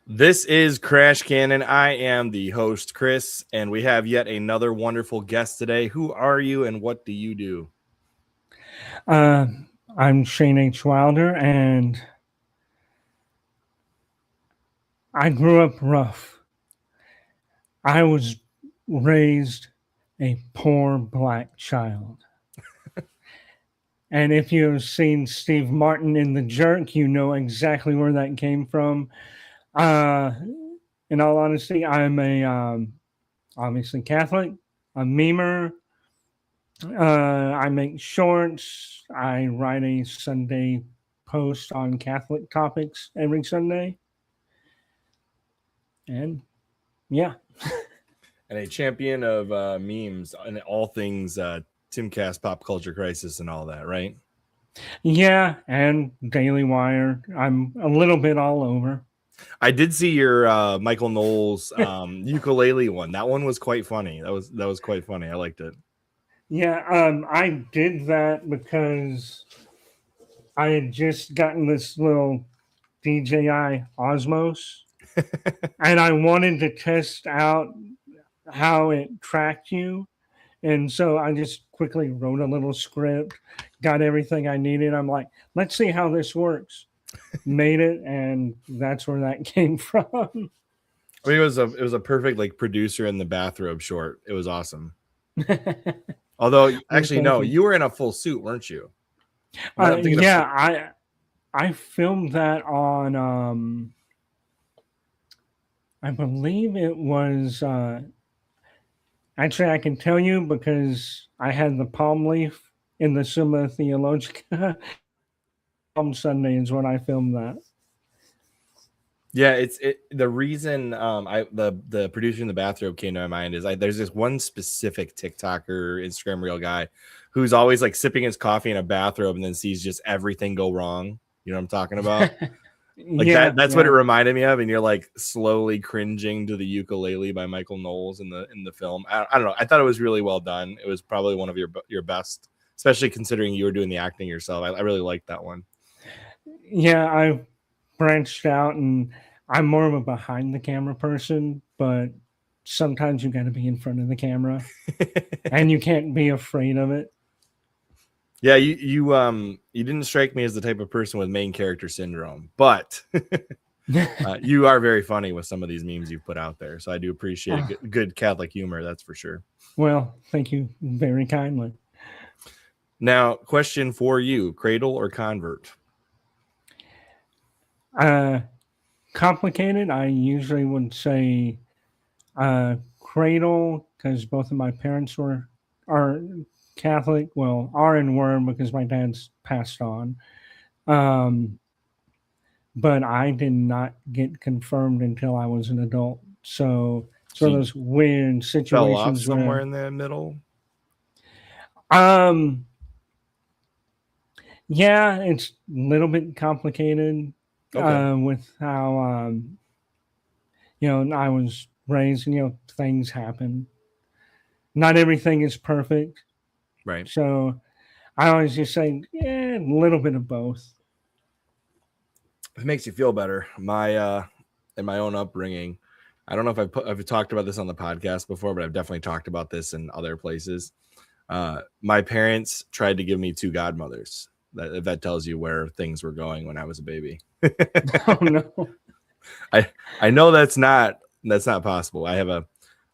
This is Crash Cannon. I am the host, Chris, and we have yet another wonderful guest today. Who are you and what do you do? Uh, I'm Shane H. Wilder, and I grew up rough. I was raised a poor black child. And if you've seen Steve Martin in The Jerk, you know exactly where that came from. Uh, in all honesty, I'm a obviously Catholic, a memer. I make shorts. I write a Sunday post on Catholic topics every Sunday. And yeah. And a champion of memes and all things Timcast, pop culture crisis, and all that, right? Yeah, and Daily Wire. I'm a little bit all over. I did see your Michael Knowles ukulele one. That one was quite funny. That was quite funny. I liked it. Yeah, I did that because I had just gotten this little DJI Osmos, and I wanted to test out how it tracked you. And so I just quickly wrote a little script, got everything I needed. I'm like, let's see how this works. Made it, and that's where that came from. I mean, it was a perfect like producer in the bathrobe short. It was awesome. Although, actually, no, You. you were in a full suit, weren't you? I'm thinking of. Yeah, I filmed that on I believe it was actually I can tell you because I had the palm leaf in the Summa Theologica. Palm Sunday is when I filmed that. Yeah, the reason the producer in the bathrobe came to my mind is there's this one specific TikToker, Instagram reel guy who's always like sipping his coffee in a bathrobe and then sees just everything go wrong. You know what I'm talking about? Like that's what it reminded me of, and you're like slowly cringing to the ukulele by Michael Knowles in the film. I don't know. I thought it was really well done. It was probably one of your best, especially considering you were doing the acting yourself. I really liked that one. Yeah, I branched out, and I'm more of a behind the camera person, but sometimes you got to be in front of the camera, and you can't be afraid of it. Yeah, you didn't strike me as the type of person with main character syndrome, but you are very funny with some of these memes you've put out there. So I do appreciate good Catholic humor, that's for sure. Well, thank you very kindly. Now, question for you: cradle or convert? Complicated. I usually would say cradle because both of my parents are Catholic. Well, are and were because my dad's passed on. Um, but I did not get confirmed until I was an adult. So it's one of those weird situations fell off somewhere in the middle. Yeah, it's a little bit complicated with how I was raised. Things happen. Not everything is perfect, right? So I always just say, yeah, a little bit of both. It makes you feel better. My in my own upbringing, I don't know if I've talked about this on the podcast before, but I've definitely talked about this in other places. My parents tried to give me two godmothers. If that tells you where things were going when I was a baby. Oh no. I know that's not possible. I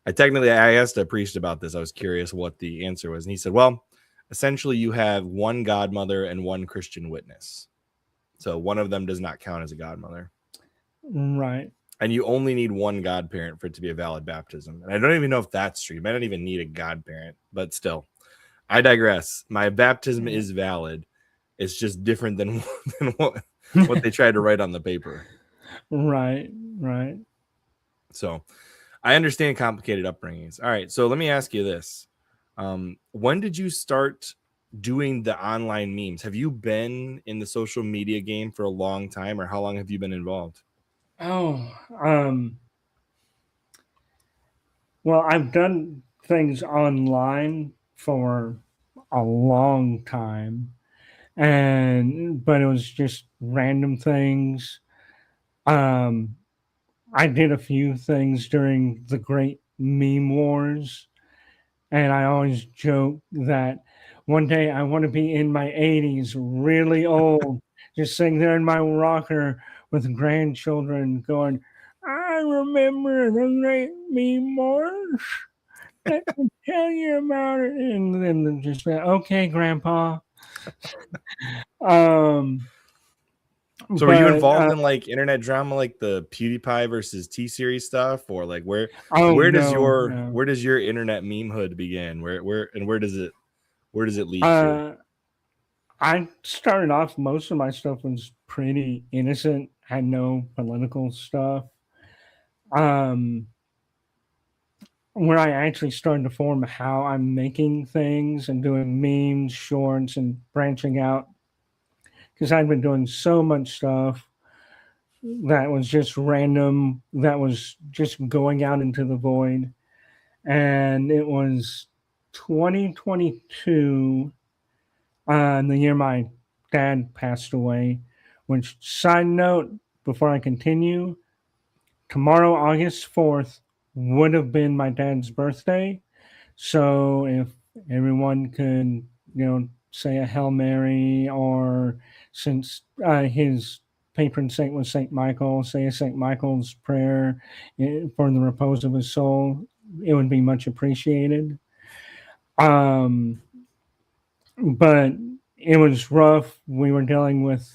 asked a priest about this. I was curious what the answer was, and he said, well, essentially you have one godmother and one Christian witness. So one of them does not count as a godmother. Right. And you only need one godparent for it to be a valid baptism. And I don't even know if that's true. You might not even need a godparent, but still. I digress. My baptism is valid. It's just different than what they tried to write on the paper. Right. So I understand complicated upbringings. All right. So let me ask you this. When did you start doing the online memes? Have you been in the social media game for a long time, or how long have you been involved? Oh, well, I've done things online for a long time, but it was just random things. I did a few things during the great meme wars, and I always joke that one day I want to be in my 80s, really old, just sitting there in my rocker with grandchildren going, I remember the great meme wars. Let me tell you about it. And then they're just like, okay, Grandpa. Um, So were you but involved in like internet drama, like the PewDiePie versus T Series stuff, or like oh where does no, your no. where does your internet meme hood begin? Where does it lead to? Uh, I started off, most of my stuff was pretty innocent, had no political stuff. Um, where I actually started to form how I'm making things and doing memes, shorts, and branching out because I'd been doing so much stuff that was just random, that was just going out into the void. And it was 2022, the year my dad passed away. Which, side note, before I continue, tomorrow, August 4th, would have been my dad's birthday. So if everyone could, say a Hail Mary, or since his patron saint was Saint Michael, say a Saint Michael's prayer for the repose of his soul, it would be much appreciated. Um, but it was rough. We were dealing with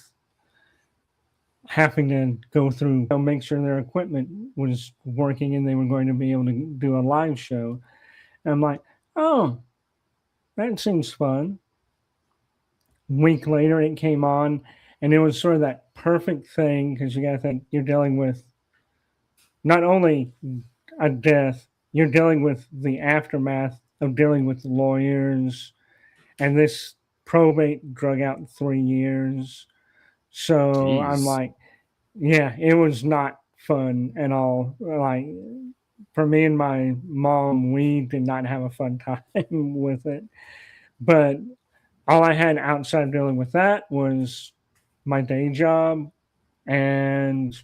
having to go through, make sure their equipment was working and they were going to be able to do a live show. And I'm like, oh, that seems fun. Week later, it came on, and it was sort of that perfect thing because you got to think you're dealing with not only a death, you're dealing with the aftermath of dealing with lawyers, and this probate drug out 3 years. So I'm Jeez. like, yeah, it was not fun at all. Like, for me and my mom, we did not have a fun time with it. But all I had outside of dealing with that was my day job and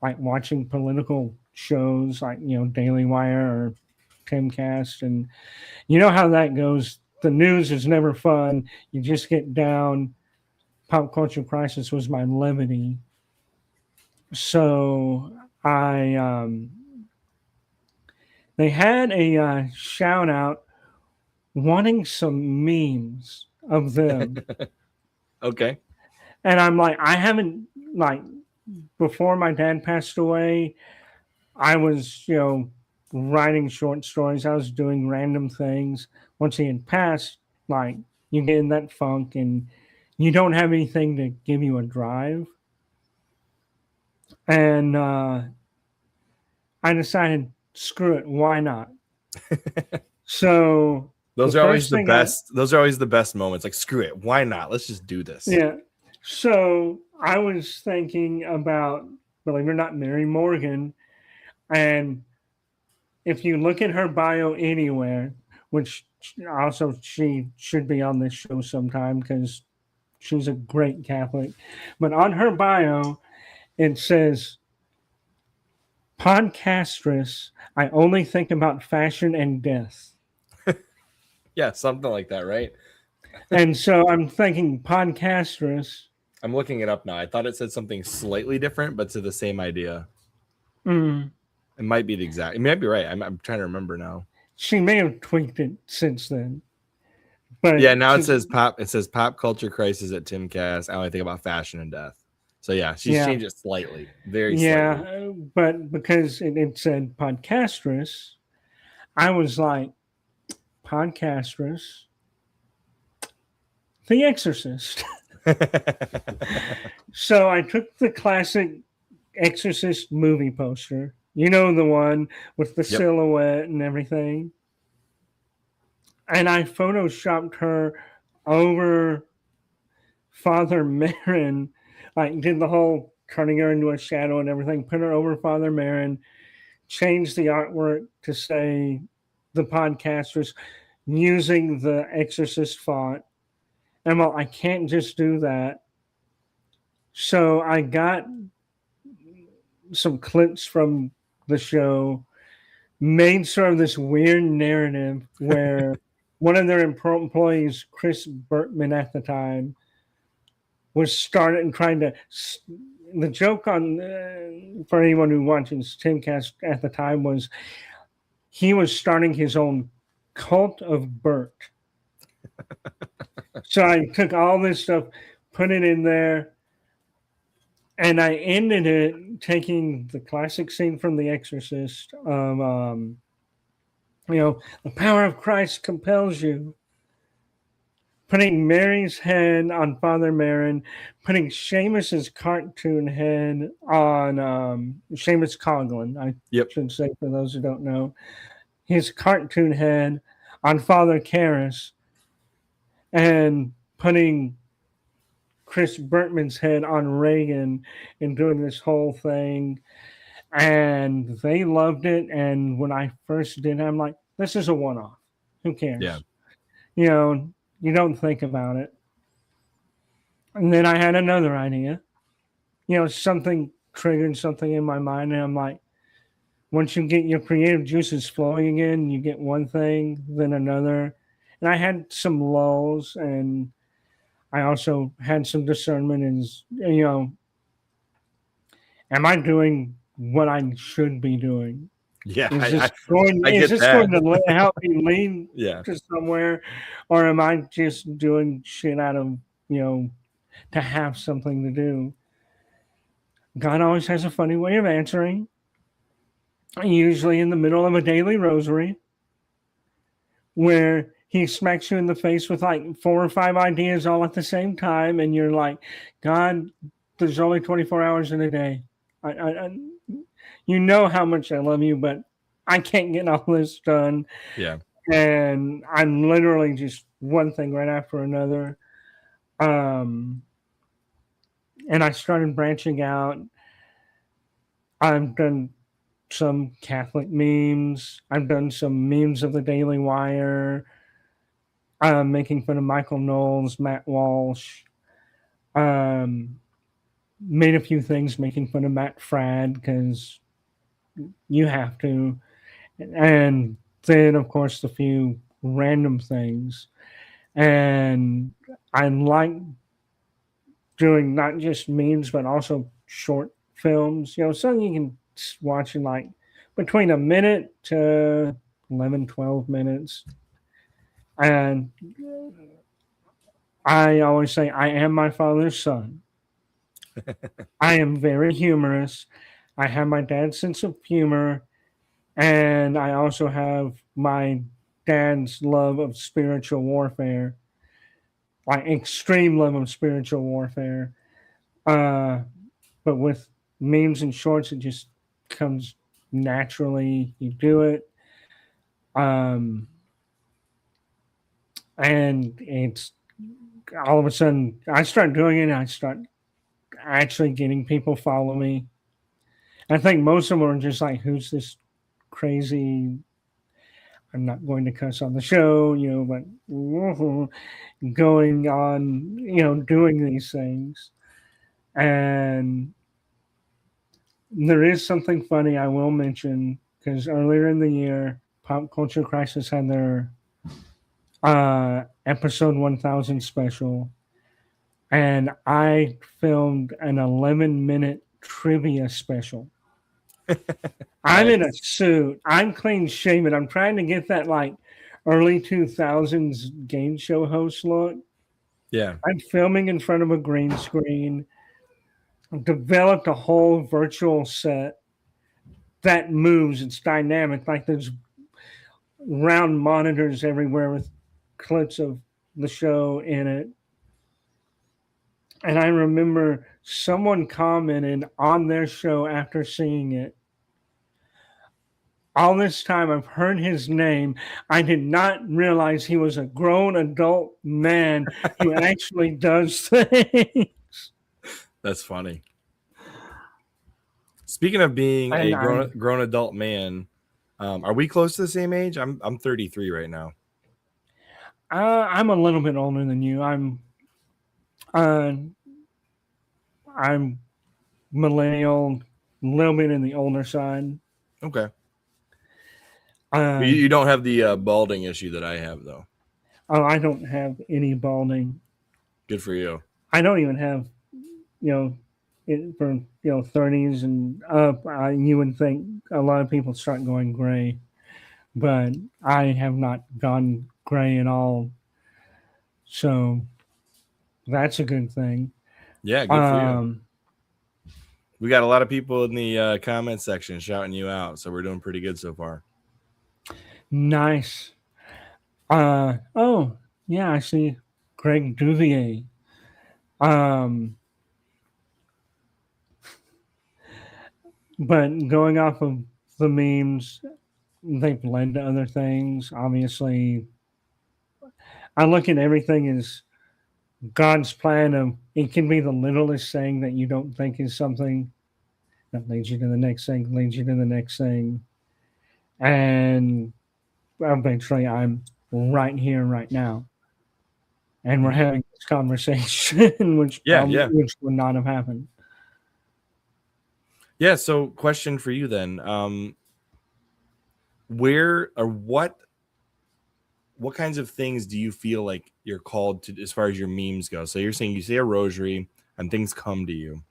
like watching political shows like, Daily Wire or Timcast. And you know how that goes. The news is never fun. You just get down. Pop culture crisis was my levity. So they had a shout out wanting some memes of them. Okay. And I'm like, I haven't, like, before my dad passed away, I was, writing short stories. I was doing random things. Once he had passed, like, you get in that funk and you don't have anything to give you a drive. And I decided, screw it, why not? So the Those are always first the thing I, best. Those are always the best moments. Like, screw it. Why not? Let's just do this. yeah. So I was thinking about, believe it or not, Mary Morgan. And if you look at her bio anywhere, which also she should be on this show sometime because she's a great Catholic, but on her bio, it says, podcastress, I only think about fashion and death. Yeah, something like that, right? And so I'm thinking, podcastress. I'm looking it up now. I thought it said something slightly different, but to the same idea. Mm, It might be the exact. It might be right. I'm trying to remember now. she may have tweaked it since then. But Yeah, now it says pop. It says pop culture crisis at Timcast. I only think about fashion and death. So yeah, she's yeah, changed it slightly, very yeah, slightly. but because it said podcastress, I was like, podcastress, The Exorcist. So I took the classic Exorcist movie poster, the one with the Yep. silhouette and everything, and I photoshopped her over Father Marin, like did the whole turning her into a shadow and everything, put her over Father Marin, changed the artwork to say the podcasters using the Exorcist font. And well, I can't just do that. So I got some clips from the show, made sort of this weird narrative where one of their employees, Chris Bertman at the time, was started and trying to. The joke on for anyone who watches Timcast at the time was he was starting his own cult of Bert. So I took all this stuff, put it in there, and I ended it taking the classic scene from The Exorcist of, the power of Christ compels you. Putting Mary's head on Father Marin, putting Seamus's cartoon head on Seamus Coughlin, I should say for those who don't know, his cartoon head on Father Karras, and putting Chris Bertman's head on Reagan and doing this whole thing. And they loved it. And when I first did it, I'm like, this is a one-off. Who cares? Yeah. You don't think about it. And then I had another idea. Something triggered something in my mind. And I'm like, once you get your creative juices flowing again, you get one thing, then another. And I had some lulls, and I also had some discernment in, am I doing what I should be doing? Yeah. Is this going to help me lead to somewhere? Or am I just doing shit out of, to have something to do? God always has a funny way of answering. Usually in the middle of a daily rosary, where he smacks you in the face with like 4 or 5 ideas all at the same time, and you're like, God, there's only 24 hours in a day. You know how much I love you, but I can't get all this done. Yeah. And I'm literally just one thing right after another. And I started branching out. I've done some Catholic memes. I've done some memes of the Daily Wire, making fun of Michael Knowles, Matt Walsh. Made a few things making fun of Matt Fradd because you have to. And then, of course, a few random things. And I like doing not just memes, but also short films, something you can watch in like between a minute to 11, 12 minutes. And I always say, I am my father's son. I am very humorous. I have my dad's sense of humor. And I also have my dad's love of spiritual warfare, like extreme love of spiritual warfare. But with memes and shorts, it just comes naturally. You do it. And it's all of a sudden I start doing it and I start actually getting people follow me. I think most of them are just like, who's this crazy? I'm not going to cuss on the show, but going on, doing these things. And there is something funny I will mention, because earlier in the year, Pop Culture Crisis had their episode 1000 special, and I filmed an 11-minute trivia special. I'm in a suit. I'm clean shaven. I'm trying to get that like early 2000s game show host look. Yeah. I'm filming in front of a green screen. I've developed a whole virtual set that moves. It's dynamic. Like there's round monitors everywhere with clips of the show in it. And I remember someone commented on their show after seeing it, all this time I've heard his name. I did not realize he was a grown adult man who actually does things. That's funny. Speaking of being a grown adult man, are we close to the same age? I'm 33 right now. I'm a little bit older than you. I'm millennial, little bit in the older side. Okay. Um, You don't have the balding issue that I have, though. oh, I don't have any balding. Good for you. I don't even have, you know, for 30s and up. You would think a lot of people start going gray, but I have not gone gray at all. So that's a good thing. Yeah, good for you. We got a lot of people in the comment section shouting you out, so we're doing pretty good so far. Nice. Oh, yeah, I see Greg Duvier. But going off of the memes, they've led to other things. Obviously, I look at everything as God's plan of it can be the littlest thing that you don't think is something that leads you to the next thing, leads you to the next thing. And eventually I'm right here, right now. And we're having this conversation, which which would not have happened. Yeah, so question for you then. Where or what kinds of things do you feel like you're called to as far as your memes go? So you're saying you say a rosary and things come to you.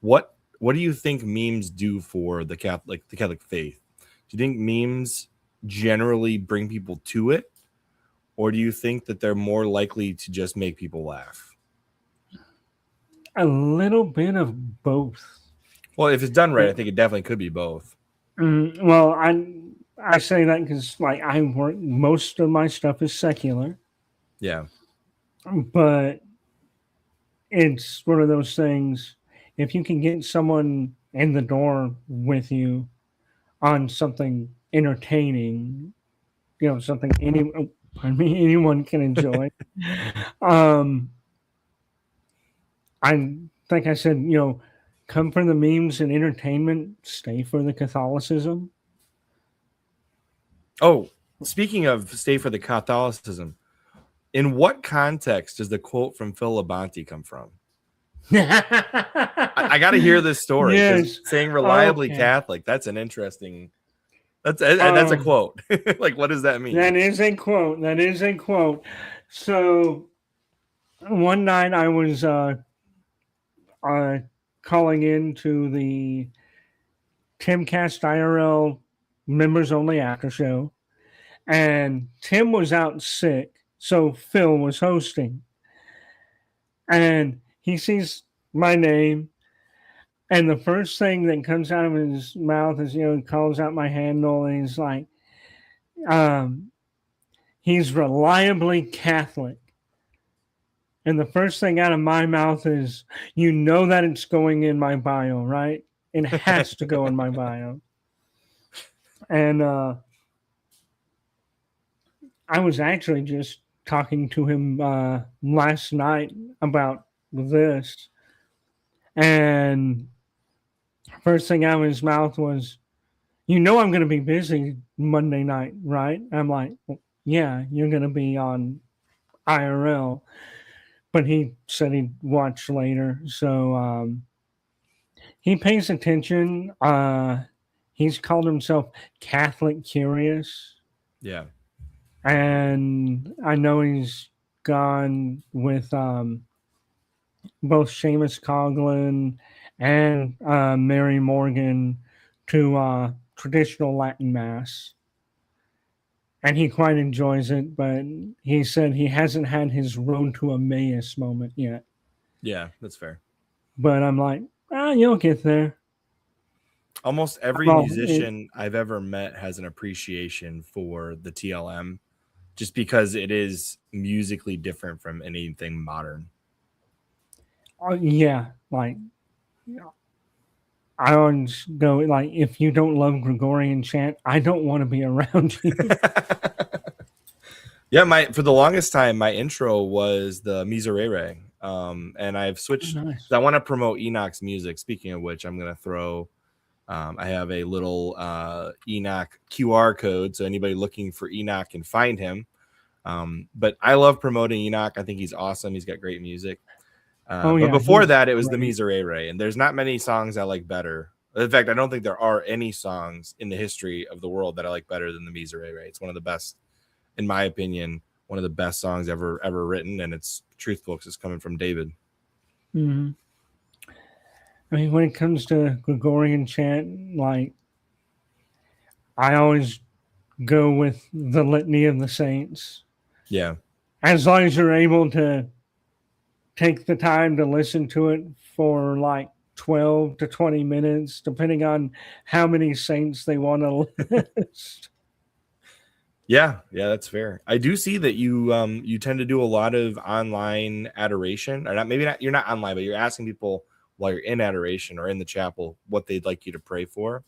What do you think memes do for the Catholic faith? Do you think memes generally bring people to it, or do you think that they're more likely to just make people laugh? A little bit of both. Well, if it's done right, I think it definitely could be both. Well, I say that because like I work, most of my stuff is secular. Yeah. But it's one of those things. If you can get someone in the door with you on something entertaining, something anyone can enjoy. I think I said, come for the memes and entertainment, stay for the Catholicism. Oh, speaking of stay for the Catholicism, in what context does the quote from Phil Labonte come from? I got to hear this story. Yes. Saying reliably Catholic, that's an interesting. That's a quote. Like, what does that mean? That is a quote. That is a quote. So one night I was calling into the Timcast IRL members only after show, and Tim was out sick, so Phil was hosting, and he sees my name, and the first thing that comes out of his mouth is, he calls out my handle, and he's like, he's reliably Catholic. And the first thing out of my mouth is, that it's going in my bio, right? It has to go in my bio. And I was actually just talking to him last night about this. And first thing out of his mouth was, I'm going to be busy Monday night, right? I'm like, well, yeah, you're going to be on IRL. But he said he'd watch later. So he pays attention. He's called himself Catholic Curious. Yeah. And I know he's gone with both Seamus Coughlin and Mary Morgan to traditional Latin Mass. And he quite enjoys it, but he said he hasn't had his road to Emmaus moment yet. Yeah, that's fair. But I'm like, you'll get there. Almost every musician I've ever met has an appreciation for the TLM, just because it is musically different from anything modern. Yeah, like I always go like, if you don't love Gregorian chant, I don't want to be around you. Yeah, for the longest time, my intro was the Miserere, and I've switched. Nice. I want to promote Enoch's music. Speaking of which, I'm going to throw. I have a little Enoch QR code, so anybody looking for Enoch can find him. But I love promoting Enoch. I think he's awesome. He's got great music. Oh But yeah, before he's that, it was the great. Miserere, and there's not many songs I like better. In fact, I don't think there are any songs in the history of the world that I like better than the Miserere. It's one of the best, in my opinion, one of the best songs ever written, and it's truthful because it's coming from David. Hmm. I mean, when it comes to Gregorian chant, like I always go with the Litany of the Saints. Yeah, As long as you're able to take the time to listen to it for like 12 to 20 minutes, depending on how many saints they want to list. yeah, that's fair. I do see that you tend to do a lot of online adoration, or not. Maybe not. You're not online, but you're asking people while you're in adoration or in the chapel what they'd like you to pray for.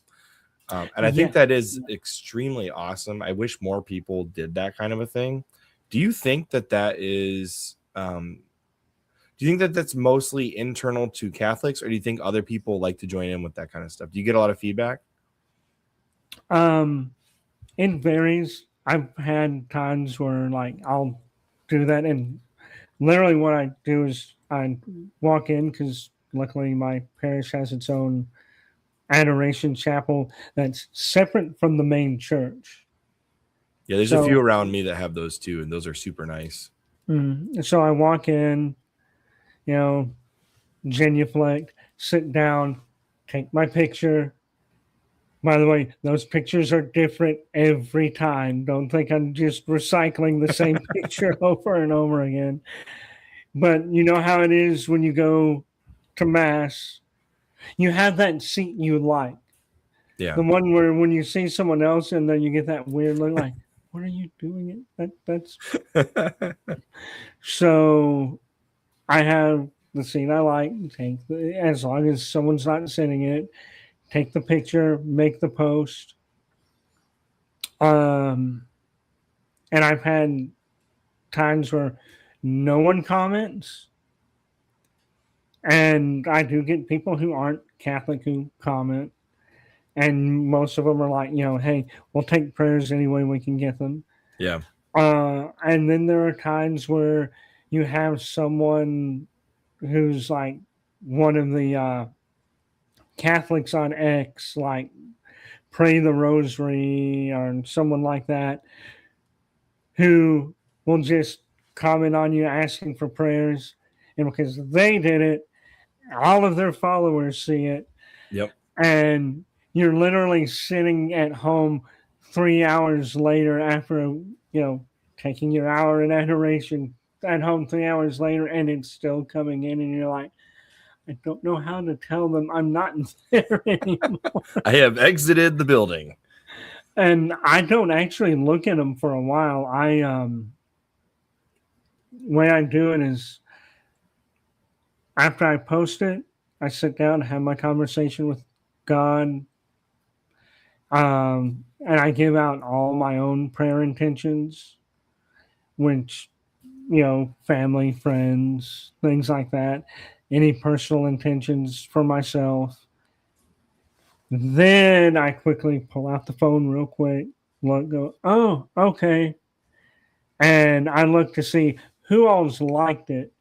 And I think Yeah. that is extremely awesome. I wish more people did that kind of a thing. Do you think that that is? Do you think that that's mostly internal to Catholics, or do you think other people like to join in with that kind of stuff? Do you get a lot of feedback? Um, it varies. I've had times where like I'll do that, and literally what I do is I walk in because luckily my parish has its own adoration chapel that's separate from the main church. Yeah, there's a few So, around me that have those too, and those are super nice. so I walk in, you know, genuflect, sit down, take my picture. By the way, those pictures are different every time. Don't think I'm just recycling the same picture over and over again. But you know how it is when you go to mass, you have that seat you like. Yeah. The one where when you see someone else and then you get that weird look like, what are you doing it? That's so I have the seat I like, as long as someone's not sitting in it, take the picture, make the post. Um, and I've had times where no one comments, and I do get people who aren't Catholic who comment, and most of them are like, hey, we'll take prayers any way we can get them. Yeah. And then there are times where you have someone who's like one of the Catholics on X, like Pray the Rosary or someone like that, who will just comment on you asking for prayers. And because they did it, all of their followers see it. Yep. And you're literally sitting at home 3 hours later after, taking your hour in adoration at home 3 hours later, and it's still coming in. And you're like, I don't know how to tell them I'm not there anymore. I have exited the building. And I don't actually look at them for a while. Way I do it is after I post it, I sit down and have my conversation with God. And I give out all my own prayer intentions, which, family, friends, things like that, any personal intentions for myself. Then I quickly pull out the phone real quick, look, go, oh, okay. And I look to see who all's liked it.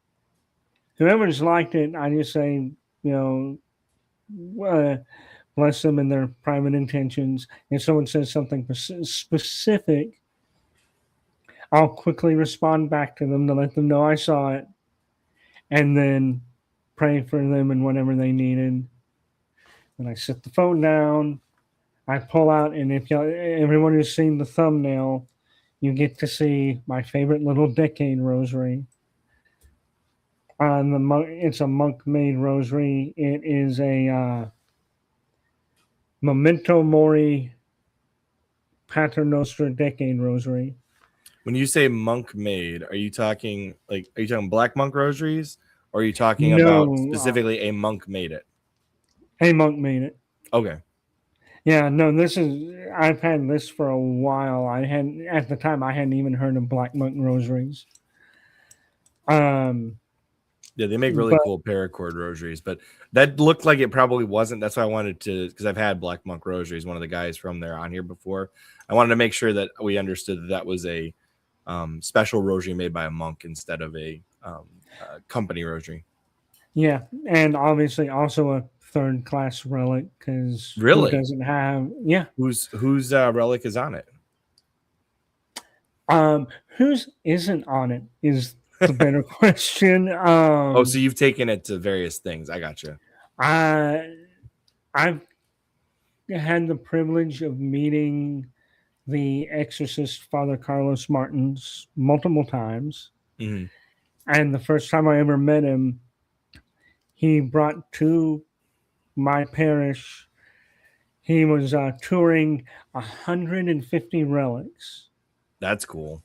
Whoever's liked it, I just say, bless them in their private intentions. If someone says something specific, I'll quickly respond back to them to let them know I saw it, and then pray for them and whatever they needed. Then I set the phone down. I pull out, and if everyone who's seen the thumbnail, you get to see my favorite little decade rosary. It's a monk-made rosary. It is a Memento Mori Pater Noster decade rosary. When you say monk made, are you talking black monk rosaries, or are you talking about No, specifically a monk made it? a monk made it. Okay. Yeah, no, I've had this for a while. At the time, I hadn't even heard of black monk rosaries. Yeah, they make really But cool paracord rosaries, but that looked like it probably wasn't. That's why I wanted to, because I've had Black Monk rosaries, one of the guys from there on here before. I wanted to make sure that we understood that was a special rosary made by a monk instead of a company rosary. Yeah, and obviously also a third class relic because who Really? doesn't have? Yeah. Whose relic is on it? Whose isn't on it is the better question. Oh, so you've taken it to various things. I gotcha. I I've had the privilege of meeting the exorcist Father Carlos Martins multiple times, Mhm. and the first time I ever met him, he brought to my parish. He was touring 150 relics, That's cool.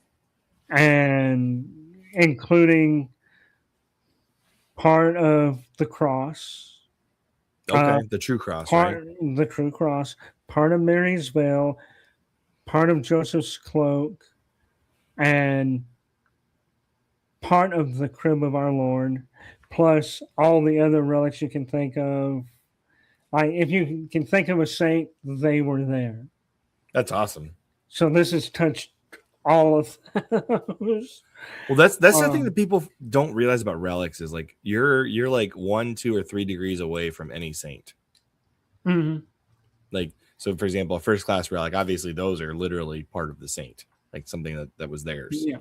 and including part of the cross, uh, Okay, the true cross, right? part the true cross, part of Mary's veil, part of Joseph's cloak, and part of the crib of our Lord, plus all the other relics you can think of. Like if you can think of a saint, they were there. That's awesome. So this has touched all of those. Well, that's the thing Um, that people don't realize about relics is like you're like 1, 2, or 3 degrees away from any saint. mhm. Like, so for example, a first class relic, obviously those are literally part of the saint, like something that was theirs. Yeah.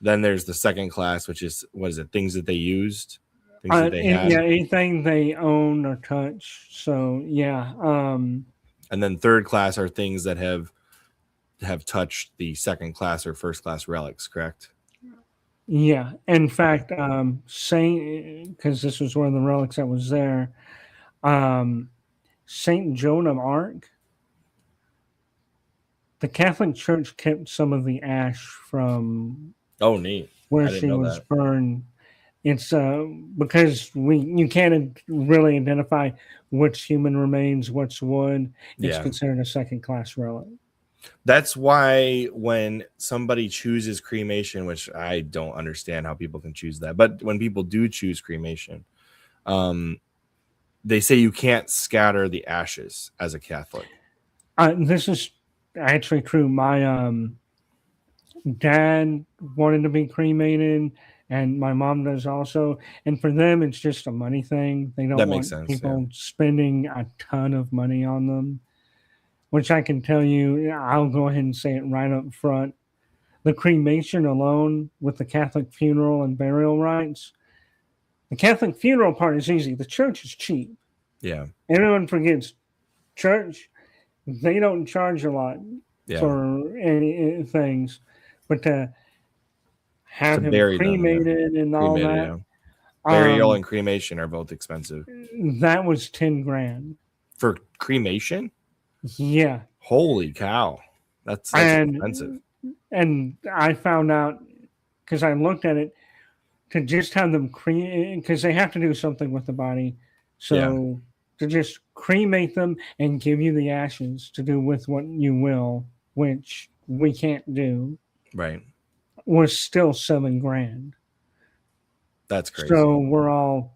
Then there's the second class, which is, what is it, things that they used, things that they had. Yeah, anything they own or touch. So yeah, And then third class are things that have touched the second class or first class relics, correct? yeah. In fact, Saint, because this was one of the relics that was there, um, Saint Joan of Arc. The Catholic Church kept some of the ash from Oh, neat. where I didn't she know was that. burned. It's because you can't really identify what's human remains, what's wood. It's Yeah. considered a second class relic. That's why when somebody chooses cremation, which I don't understand how people can choose that, but when people do choose cremation, um, they say you can't scatter the ashes as a Catholic. This is actually true. My dad wanted to be cremated, and my mom does also. And for them, it's just a money thing. They don't That makes want sense. Yeah. people spending a ton of money on them, which I can tell you, I'll go ahead and say it right up front. The cremation alone, with the Catholic funeral and burial rites, the Catholic funeral part is easy. The church is cheap. Yeah. Everyone forgets church, they don't charge a lot Yeah. for any things, but to To have him bury them. Yeah. cremated and all Cremated. that, Yeah. Burial um, and cremation are both expensive. that was 10 grand. For cremation? Yeah. Holy cow. That's expensive. And I found out because I looked at it to just have them cremate because they have to do something with the body. Yeah. So to just cremate them and give you the ashes to do with what you will, which we can't do, Right. was still 7 grand. That's crazy. So we're all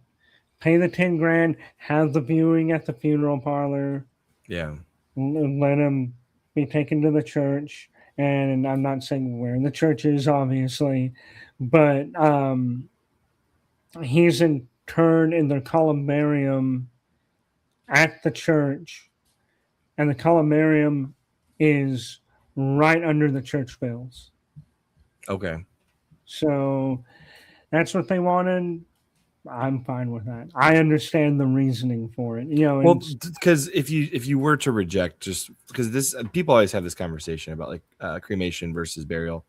pay the 10 grand, have the viewing at the funeral parlor, Yeah. let him be taken to the church. And I'm not saying where the church is, obviously, but he's interred in the columbarium at the church, and the columbarium is right under the church bells. Okay. So that's what they wanted. I'm fine with that. I understand the reasoning for it. You know, Well, because if you were to reject, just because this, people always have this conversation about like cremation versus burial.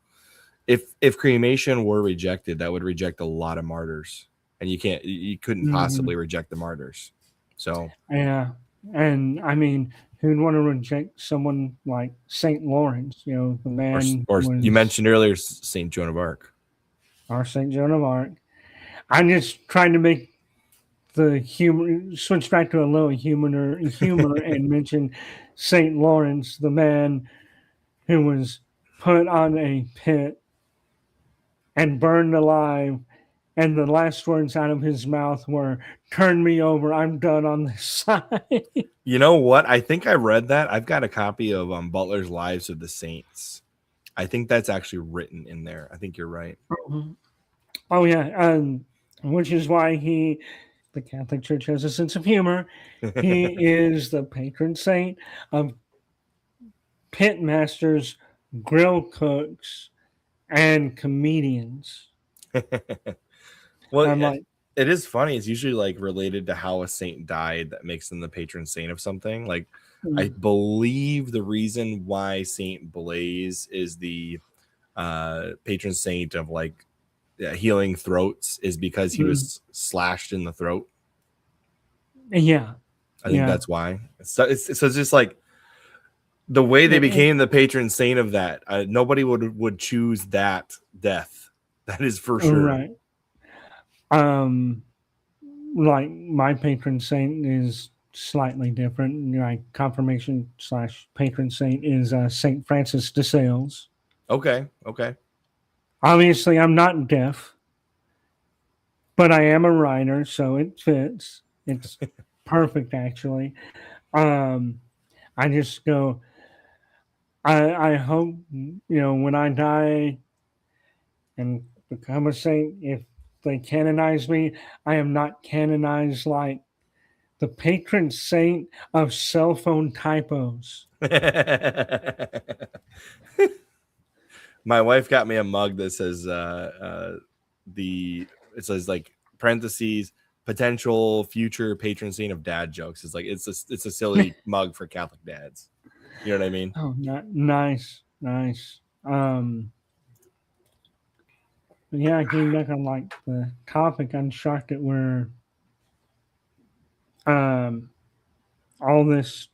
If cremation were rejected, that would reject a lot of martyrs, and you couldn't possibly reject the martyrs. So yeah, and I mean, who'd want to reject someone like Saint Lawrence? You know, the man or you was mentioned earlier Saint Joan of Arc. our Saint Joan of Arc. I'm just trying to make the humor switch back to a little humor and mention Saint Lawrence, the man who was put on a pit and burned alive, and the last words out of his mouth were, "Turn me over, I'm done on this side." You know what? I think I read that. I've got a copy of Butler's Lives of the Saints. I think that's actually written in there. I think you're right. Oh yeah, which is why he the Catholic Church has a sense of humor. He is the patron saint of pit masters, grill cooks, and comedians. Well, I'm like, it is funny. It's usually like related to how a saint died that makes them the patron saint of something. Like, I believe the reason why Saint Blaise is the patron saint of like healing throats is because he was slashed in the throat. yeah, I think yeah. that's why. So it's just like the way they became the patron saint of that. Nobody would choose that death. That is for sure. Right. Like my patron saint is slightly different. My confirmation / patron saint is Saint Francis de Sales. Okay. Okay. Obviously, I'm not deaf, but I am a writer, so it fits. It's perfect, actually. Um, I just go. I hope when I die and become a saint, if they canonize me, I am not canonized like the patron saint of cell phone typos. My wife got me a mug that says it says like parentheses potential future patron saint of dad jokes. It's like it's a silly mug for Catholic dads. You know what I mean? Oh, nice, nice. Yeah, getting back on like the topic, I'm shocked at where um all this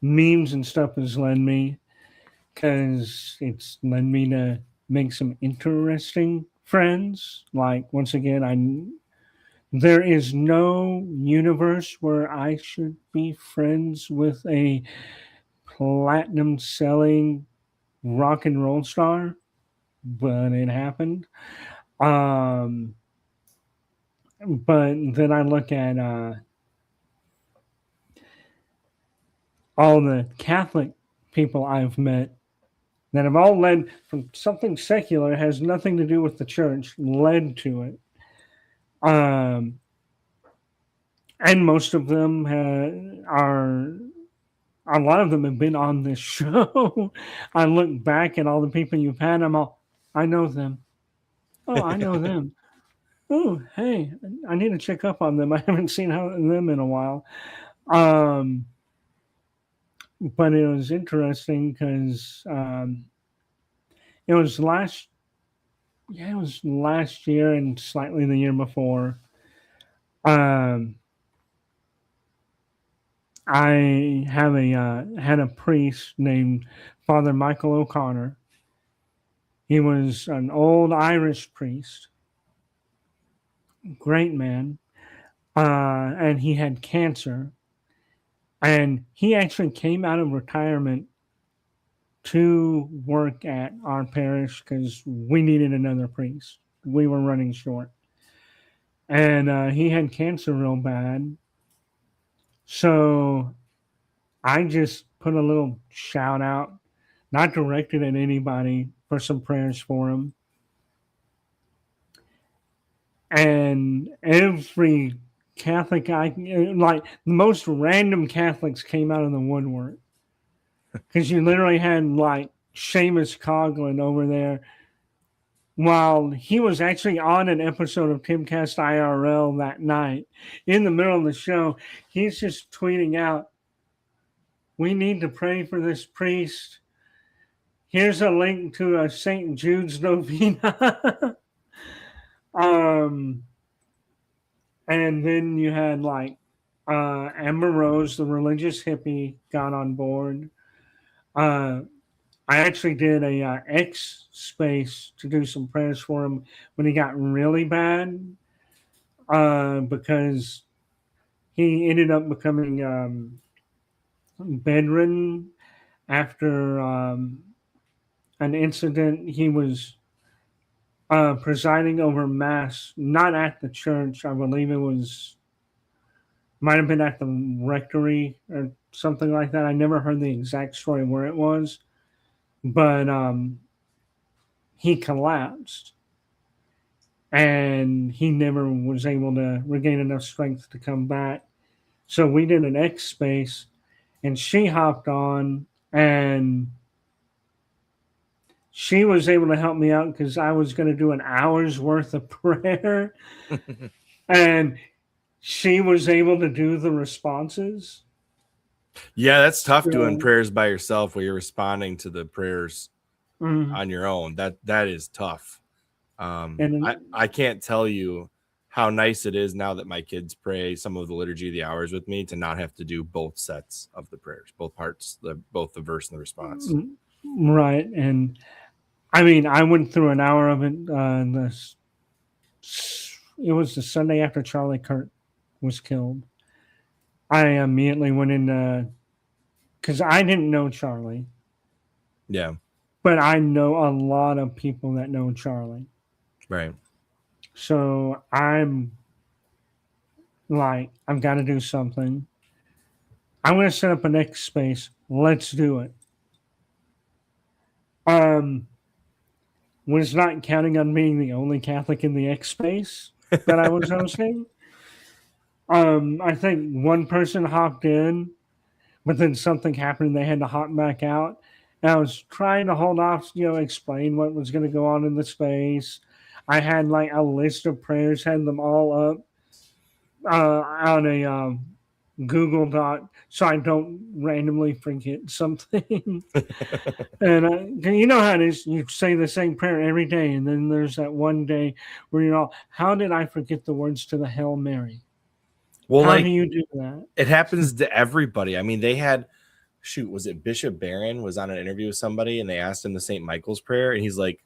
memes and stuff has led me, because it's led me to make some interesting friends. Like, once again, there is no universe where I should be friends with a platinum selling rock and roll star, but it happened. Um, but then I look at all the Catholic people I've met that have all led from something secular, has nothing to do with the church, led to it. And most of them are, a lot of them have been on this show. I look back at all the people you've had, I know them. Oh, I know them. Oh, hey, I need to check up on them. I haven't seen them in a while. But it was interesting because it was it was last year and slightly the year before. I had a priest named Father Michael O'Connor. He was an old Irish priest, great man, and he had cancer. And he actually came out of retirement to work at our parish because we needed another priest. We were running short. And he had cancer real bad. So I just put a little shout out, not directed at anybody, for some prayers for him. And every Catholic, like the most random Catholics, came out of the woodwork, because you literally had like Seamus Coughlin over there while he was actually on an episode of Timcast IRL that night. In the middle of the show, he's just tweeting out, "We need to pray for this priest. Here's a link to a St. Jude's novena." And then you had like Amber Rose, the religious hippie, got on board. I actually did a X space to do some prayers for him when he got really bad, because he ended up becoming bedridden after an incident. He was presiding over mass, not at the church. I believe it might have been at the rectory or something like that. I never heard the exact story where it was, but he collapsed. and he never was able to regain enough strength to come back. So we did an X space, and she hopped on, and she was able to help me out because I was going to do an hour's worth of prayer, and she was able to do the responses. Yeah, that's tough doing So, prayers by yourself where you're responding to the prayers mm, on your own. That is tough. and I can't tell you how nice it is now that my kids pray some of the liturgy of the hours with me to not have to do both sets of the prayers, both parts, both the verse and the response. right, and I mean, I went through an hour of it. It was the Sunday after Charlie Kirk was killed. I immediately went into because I didn't know Charlie, Yeah, but I know a lot of people that know Charlie. right. So I'm like, I've got to do something. I'm going to set up an X space. Let's do it. Um, was not counting on being the only Catholic in the X space that I was hosting. I think one person hopped in, but then something happened and they had to hop back out. And I was trying to hold off, explain what was going to go on in the space. I had like a list of prayers, had them all up on a Google Doc so I don't randomly forget something. And you know how it is. You say the same prayer every day, and then there's that one day where you're all, how did I forget the words to the Hail Mary? Well, How do like you do that? it happens to everybody. I mean, they had was it Bishop Barron was on an interview with somebody and they asked him the St. Michael's prayer, and he's like,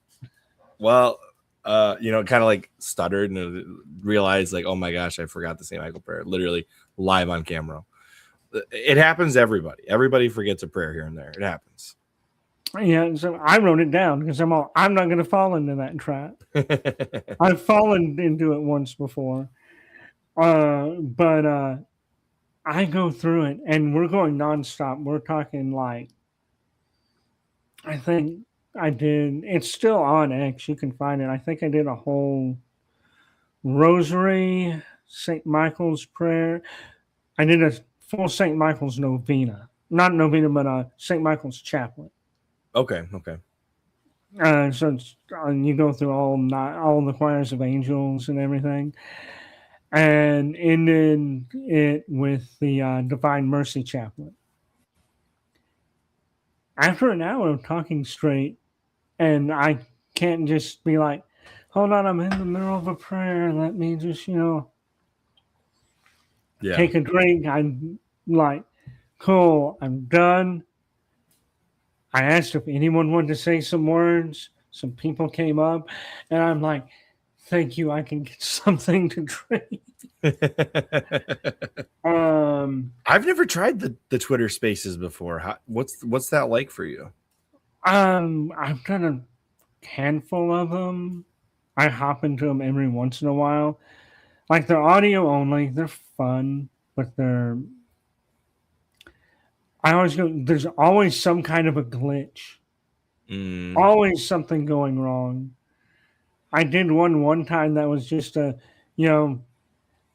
well, kind of like stuttered and realized like, oh my gosh, I forgot the St. Michael prayer, literally live on camera. It happens to everybody. Everybody forgets a prayer here and there. It happens. Yeah, so I wrote it down because I'm not going to fall into that trap. I've fallen into it once before. But I go through it and we're going nonstop. We're talking like, I think I did, it's still on X. You can find it. I think I did a whole rosary, St. Michael's prayer. I did a full St. Michael's novena. Not novena, but St. Michael's chaplet. Okay. So you go through all the choirs of angels and everything, and ended it with the Divine Mercy Chaplet. After an hour of talking straight, and I can't just be like, hold on, I'm in the middle of a prayer. Let me just, Yeah. take a drink. I'm like, cool, I'm done. I asked if anyone wanted to say some words. Some people came up, and I'm like, thank you, I can get something to drink. I've never tried the Twitter Spaces before. What's that like for you? I've done a handful of them. I hop into them every once in a while. Like they're audio only. They're fun, but I always go. There's always some kind of a glitch. Always something going wrong. I did one time that was just you know,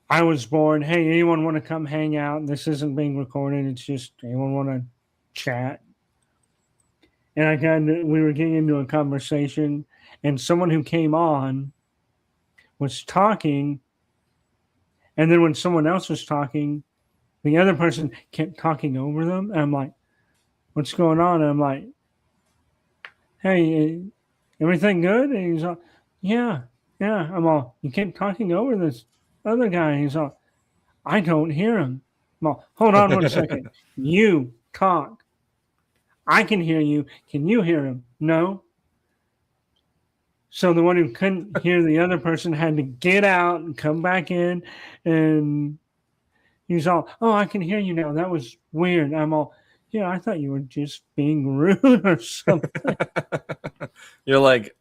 I was bored. Hey, anyone want to come hang out? This isn't being recorded. It's just anyone want to chat. And we were getting into a conversation, and someone who came on was talking, and then when someone else was talking, the other person kept talking over them, and I'm like, "What's going on?" And I'm like, "Hey, everything good?" And he's all, "Yeah, yeah." I'm all, "You kept talking over this other guy." He's all, "I don't hear him." I'm all, "Hold on 1 second. You talk. I can hear you. Can you hear him?" No. So the one who couldn't hear the other person had to get out and come back in, and he's all, "Oh, I can hear you now. That was weird." I'm all, "Yeah, I thought you were just being rude or something." You're like,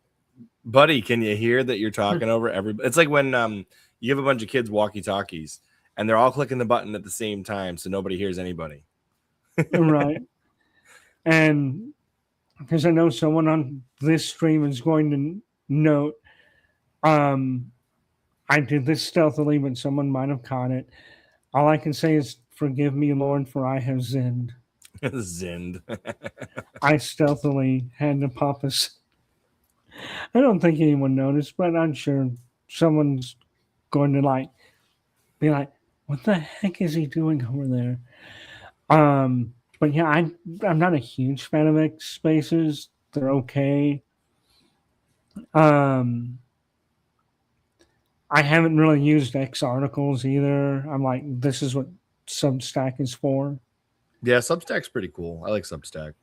buddy, can you hear that you're talking over everybody? It's like when you have a bunch of kids walkie-talkies and they're all clicking the button at the same time so nobody hears anybody. Right. And because I know someone on this stream is going to note, I did this stealthily, but someone might have caught it. All I can say is, "Forgive me, Lord, for I have sinned." Zinned. I stealthily had to pop us. I don't think anyone noticed, but I'm sure someone's going to like be like, "What the heck is he doing over there?" But yeah, I'm not a huge fan of X spaces. They're okay. Um, I haven't really used X articles either. I'm like, this is what Substack is for. Yeah, Substack's pretty cool. I like Substack.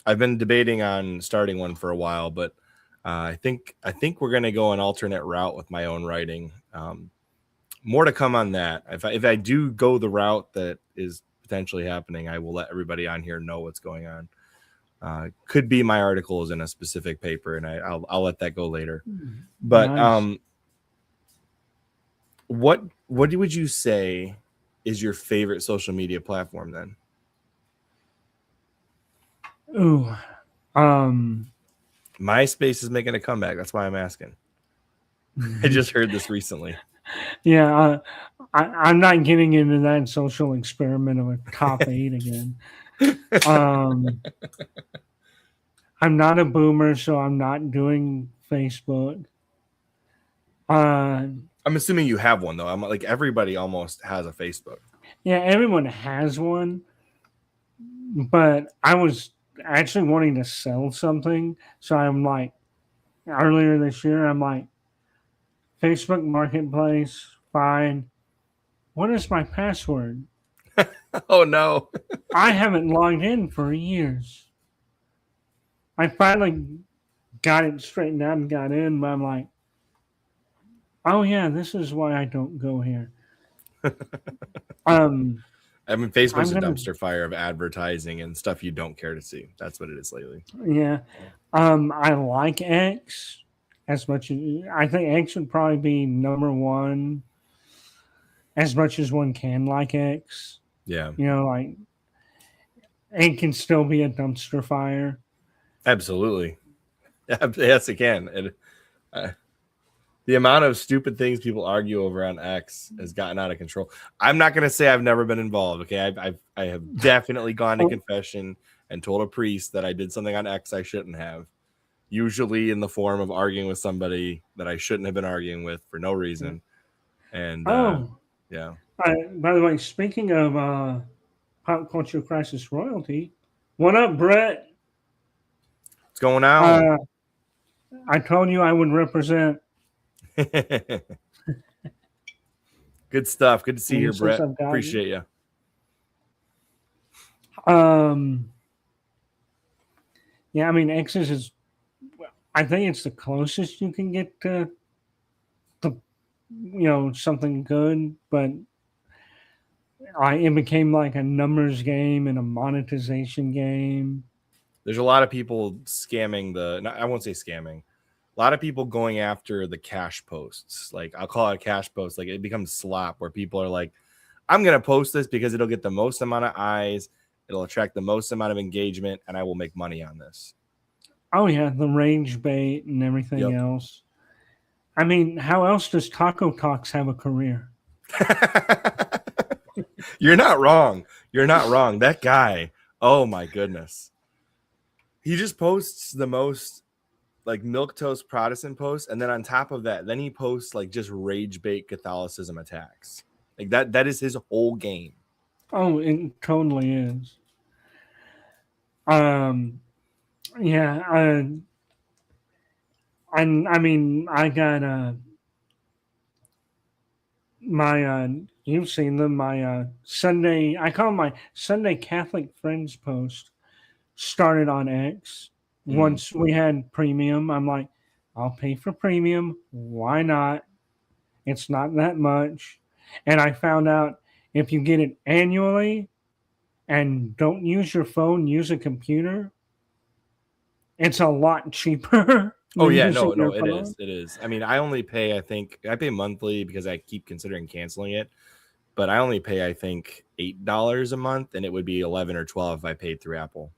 I've been debating on starting one for a while, but I think we're gonna go an alternate route with my own writing. More to come on that. If I do go the route that is potentially happening, I will let everybody on here know what's going on. Could be my articles in a specific paper, and I'll let that go later. But Nice. what would you say is your favorite social media platform then? Ooh. MySpace is making a comeback. That's why I'm asking. I just heard this recently. Yeah, I'm not getting into that social experiment of a top 8 again. Um, I'm not a boomer, so I'm not doing Facebook. I'm assuming you have one though. I'm like everybody almost has a Facebook. Yeah, everyone has one, but I was actually wanting to sell something, so I'm like, earlier this year, I'm like, Facebook Marketplace, fine. What is my password? Oh no. I haven't logged in for years. I finally got it straightened out and got in, but I'm like, oh yeah, this is why I don't go here. Um, I mean, I'm Facebook's a gonna, dumpster fire of advertising and stuff you don't care to see. That's what it is lately. yeah. I like X as much as I think X would probably be number one. As much as one can like X, Yeah, like it can still be a dumpster fire. absolutely. Yes, it can. Uh, the amount of stupid things people argue over on X has gotten out of control. I'm not going to say I've never been involved. Okay, I have definitely gone to Oh, confession and told a priest that I did something on X I shouldn't have. Usually in the form of arguing with somebody that I shouldn't have been arguing with for no reason. And oh, yeah, by the way, speaking of pop culture crisis royalty, what up, Brett? what's going on? Uh, I told you I would represent Good stuff. Good to see you here, since Brett. I've got you. Appreciate you. Yeah, I mean, X's is, I think it's the closest you can get to the, something good, but it became like a numbers game and a monetization game. There's a lot of people scamming I won't say scamming. A lot of people going after the cash posts. Like I'll call it a cash post. Like it becomes slop where people are like, I'm going to post this because it'll get the most amount of eyes. It'll attract the most amount of engagement and I will make money on this. Oh yeah, the range bait and everything Yep. else. I mean, how else does Taco Talks have a career? You're not wrong. You're not wrong. That guy, oh my goodness. He just posts the most like milquetoast Protestant posts, and then on top of that, then he posts like just rage bait Catholicism attacks. Like that is his whole game. Oh, it totally is. Yeah, I mean, I got my you've seen them, my Sunday, I call them my Sunday Catholic Friends post started on X. Once we had premium, I'm like, I'll pay for premium. Why not? It's not that much. And I found out if you get it annually and don't use your phone, use a computer, it's a lot cheaper Oh than yeah, using no, your it phone. is. It is. I mean, I pay monthly because I keep considering canceling it, but I only pay I think $8 a month, and it would be 11 or 12 if I paid through Apple.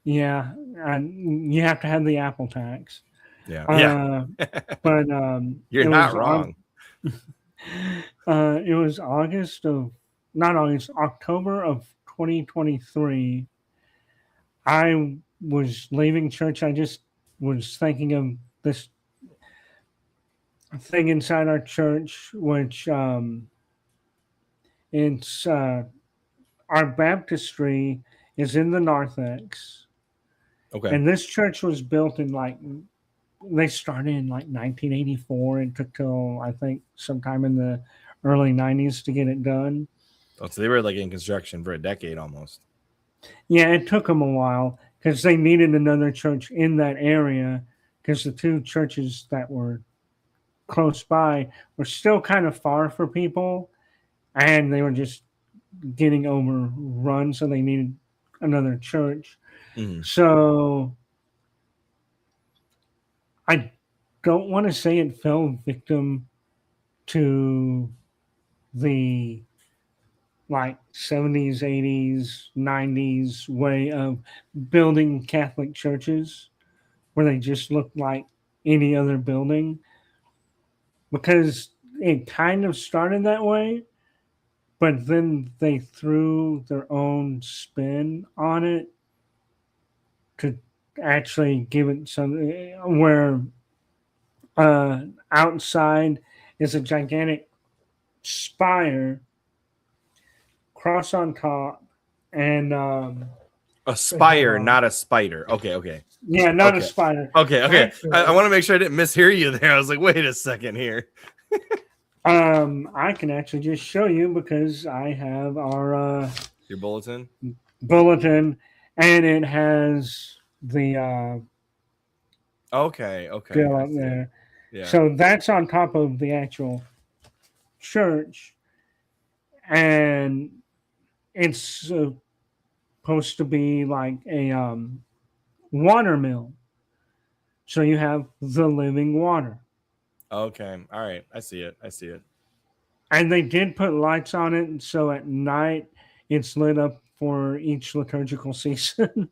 Yeah, and you have to have the Apple tax. Yeah. Yeah. But You're not wrong. it was not August, October of 2023. I was leaving church. I just was thinking of this thing inside our church, which it's our baptistry is in the narthex, Okay. and this church was built in they started in like 1984 and took till I think sometime in the early 90s to get it done. Oh, so they were like in construction for a decade almost. Yeah, it took them a while because they needed another church in that area because the two churches that were close by were still kind of far for people and they were just getting overrun, so they needed another church. Mm-hmm. So I don't want to say it fell victim to the like 70s, 80s, 90s way of building Catholic churches where they just looked like any other building because it kind of started that way, but then they threw their own spin on it to actually give it some where outside is a gigantic spire, cross on top, and A hold spire, on. not a spider. Okay. Okay. Yeah, not a Okay. spider. Okay. Okay. I Actually, want to make sure I didn't mishear you there. I was like, wait a second here. I can actually just show you because I have our Your bulletin. bulletin, and it has the Okay. Okay. bill I up see it. there. Yeah. So that's on top of the actual church, and it's supposed to be like a water mill. So you have the living water. Okay. All right. I see it. I see it. And they did put lights on it, so at night it's lit up for each liturgical season.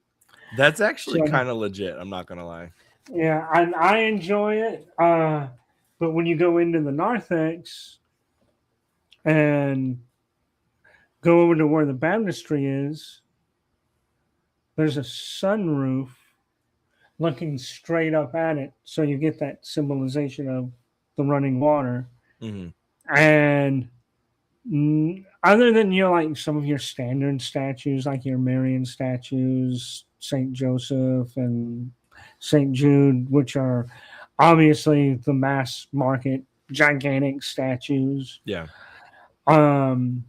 That's actually So kind of legit. I'm not gonna lie. yeah, I enjoy it. But when you go into the narthex and go over to where the baptistry is, there's a sunroof looking straight up at it, so you get that symbolization of the running water. Mm-hmm. And other than like some of your standard statues, like your Marian statues, Saint Joseph and Saint Jude, which are obviously the mass market gigantic statues. Yeah. Um,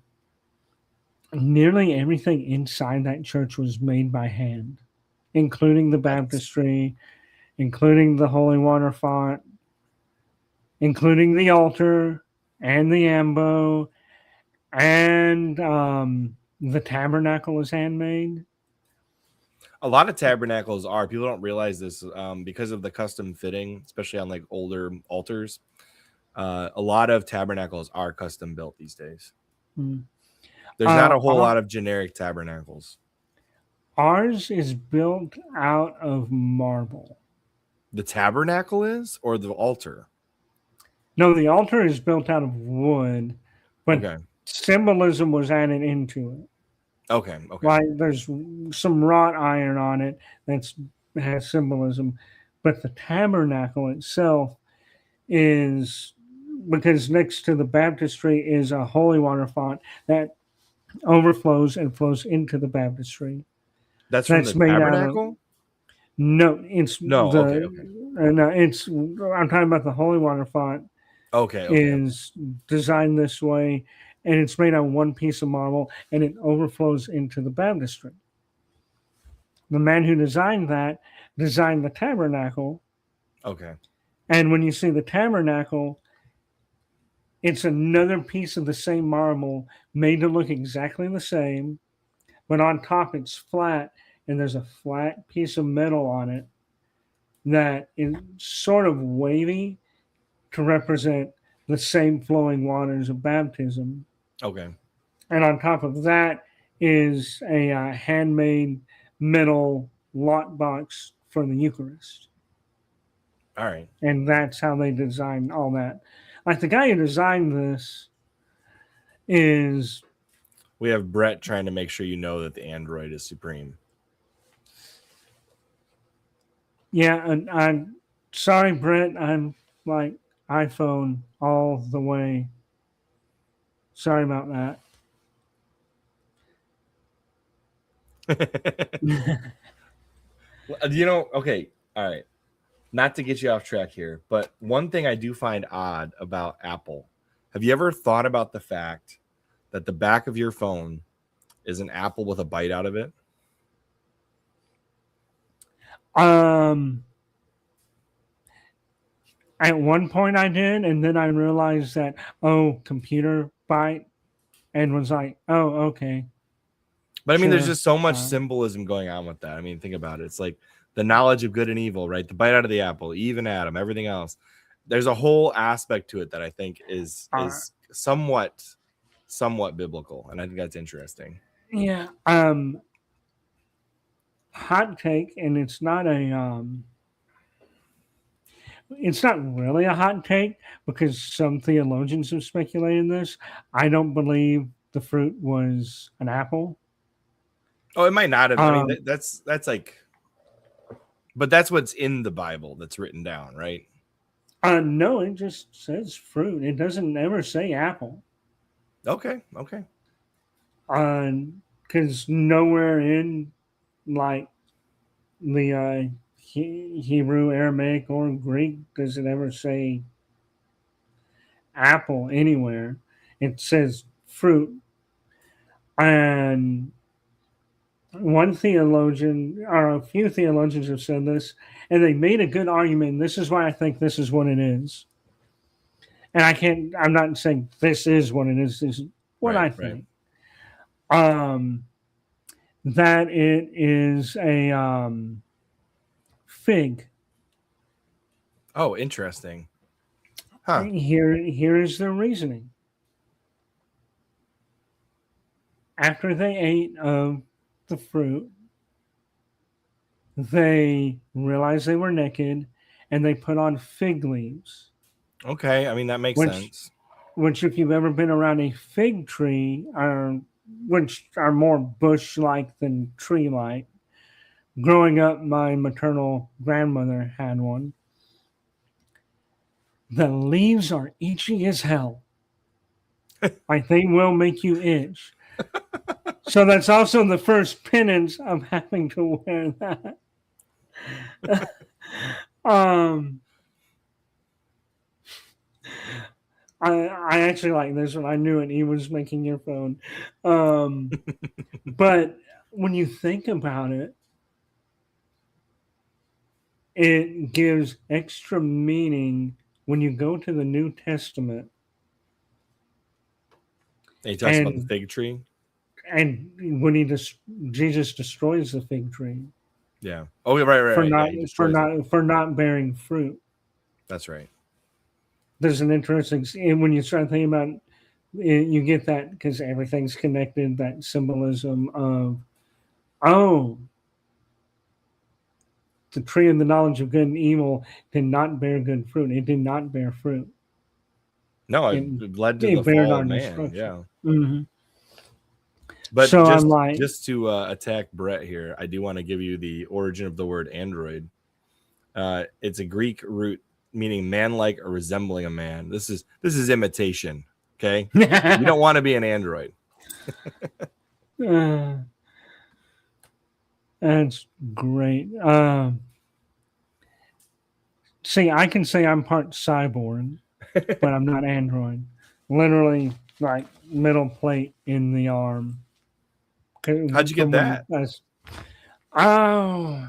Nearly everything inside that church was made by hand, including the That's baptistry, including the holy water font, including the altar and the ambo, and the tabernacle was handmade. a lot of tabernacles are. People don't realize this because of the custom fitting, especially on like older altars. A lot of tabernacles are custom built these days. Mm. There's not a whole lot of generic tabernacles. Ours is built out of marble. The tabernacle is, or the altar? No, the altar is built out of wood, but Okay. symbolism was added into it. Okay. Okay. Like there's some wrought iron on it that has symbolism, but the tabernacle itself is because next to the baptistry is a holy water font that overflows and flows into the baptistry. That's from the That's made out of tabernacle? no, it's No. Okay. the Okay. no, it's I'm talking about the holy water font Okay. Okay. is designed this way, and it's made out of one piece of marble, and it overflows into the baptistry. The man who designed that designed the tabernacle, Okay. and when you see the tabernacle, it's another piece of the same marble made to look exactly the same, but on top it's flat, and there's a flat piece of metal on it that is sort of wavy to represent the same flowing waters of baptism. Okay. And on top of that is a handmade metal lock box for the Eucharist. All right. And that's how they designed all that. Like the guy who designed this is, We have Brett trying to make sure you know that the Android is supreme. yeah, and I'm sorry, Brett. I'm like iPhone all the way. Sorry about that. Okay. All right. Not to get you off track here, but one thing I do find odd about Apple. Have you ever thought about the fact that the back of your phone is an apple with a bite out of it? um, at one point I did, and then I realized that computer bite, and was like, oh, okay, But I mean, there's sure, just so much fine. symbolism going on with that. I mean, think about it. It's like the knowledge of good and evil, right? The bite out of the apple, Eve and Adam, everything else. There's a whole aspect to it that I think Uh, is somewhat biblical, and I think that's interesting. yeah. Hot take, and it's not really a hot take because some theologians have speculated this. I don't believe the fruit was an apple. Oh, it might not have. I mean, Um, that's like, but that's what's in the Bible that's written down, right? no, it just says fruit. It doesn't ever say apple. Okay, okay, Because nowhere in like the Hebrew, Aramaic, or Greek does it ever say apple anywhere. It says fruit. And one theologian, or a few theologians have said this, and they made a good argument. This is why I think this is what it is. And I'm not saying this is what it is, this is what right, I right. think. Um, that it is a fig. Oh, interesting. Huh. Here is the reasoning. After they ate of the fruit, they realized they were naked and they put on fig leaves. Okay, I mean that makes Which, sense. if you've ever been around a fig tree, which are more bush-like than tree-like. Growing up, my maternal grandmother had one. The leaves are itchy as hell. Like they will make you itch. So that's also the first penance of having to wear that. um, I actually like this one. I knew it. He was making your phone. But when you think about it, it gives extra meaning when you go to the New Testament And he talks about the and fig tree. when Jesus destroys the fig tree Yeah. Oh, right. Yeah, he destroys it. for not bearing fruit. That's right. There's an interesting, and when you start thinking about it, you get that because everything's connected. That symbolism of oh, the tree of the knowledge of good and evil did not bear good fruit. It did not bear fruit. No, It, it led to it the bared fall our of man. destruction. Yeah. Mm-hmm. But So I'm like, just to attack Brett here, I do want to give you the origin of the word android. It's a Greek root meaning man-like or resembling a man. This is imitation. Okay, you don't want to be an android. That's great. See, I can say I'm part cyborg, but I'm not android. Literally, like metal plate in the arm. How'd you get that? Oh,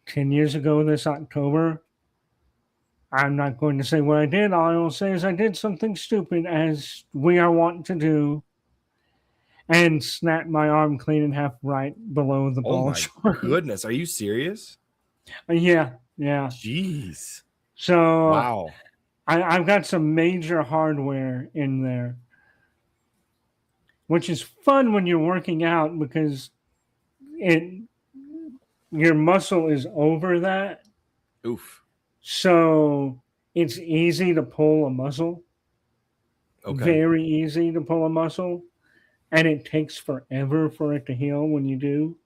10 years ago this October. I'm not going to say what I did. All I will say is I did something stupid, as we are wont to do, and snapped my arm clean in half right below the Oh ball my joint. goodness, are you serious? Yeah. Jeez. So Wow. I've got some major hardware in there, which is fun when you're working out because it your muscle is over that, Oof. so it's easy to pull a muscle. Okay. Very easy to pull a muscle, and it takes forever for it to heal when you do.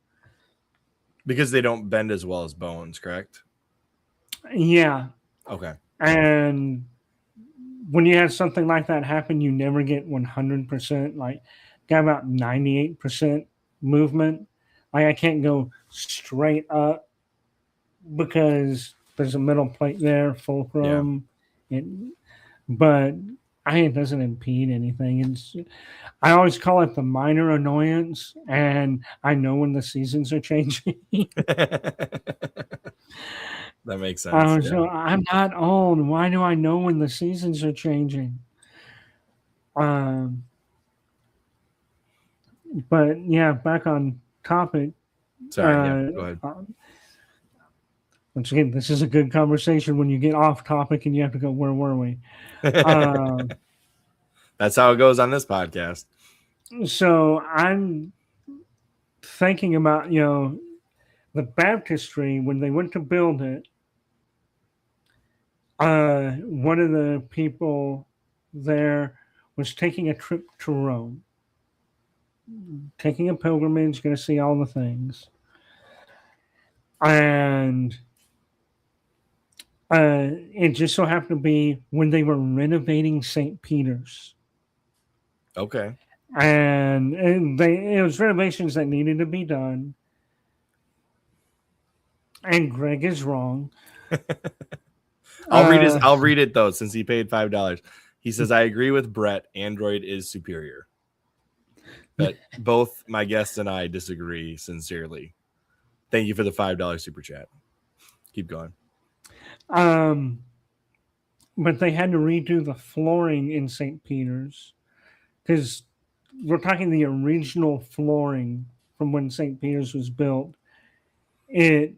Because they don't bend as well as bones, correct? Yeah, Okay. and when you have something like that happen, you never get 100%. Like, got about 98% movement. Like, I can't go straight up because there's a metal plate there, Yeah. fulcrum, but it doesn't impede anything. I always call it the minor annoyance, and I know when the seasons are changing. That makes sense. Yeah. I'm not old. Why do I know when the seasons are changing? Um, but yeah, back on topic. Sorry. Yeah. Uh, Go ahead. Once again, this is a good conversation when you get off topic and you have to go, where were we? Uh, That's how it goes on this podcast. so I'm thinking about, the baptistry when they went to build it. One of the people there was taking a trip to Rome, taking a pilgrimage, going to see all the things. And it just so happened to be when they were renovating St. Peter's. Okay. And it was renovations that needed to be done. And Greg is wrong. I'll read it though, since he paid $5. He says, I agree with Brett. Android is superior. But both my guests and I disagree sincerely. Thank you for the $5 super chat. Keep going. But they had to redo the flooring in St. Peter's because we're talking the original flooring from when St. Peter's was built. It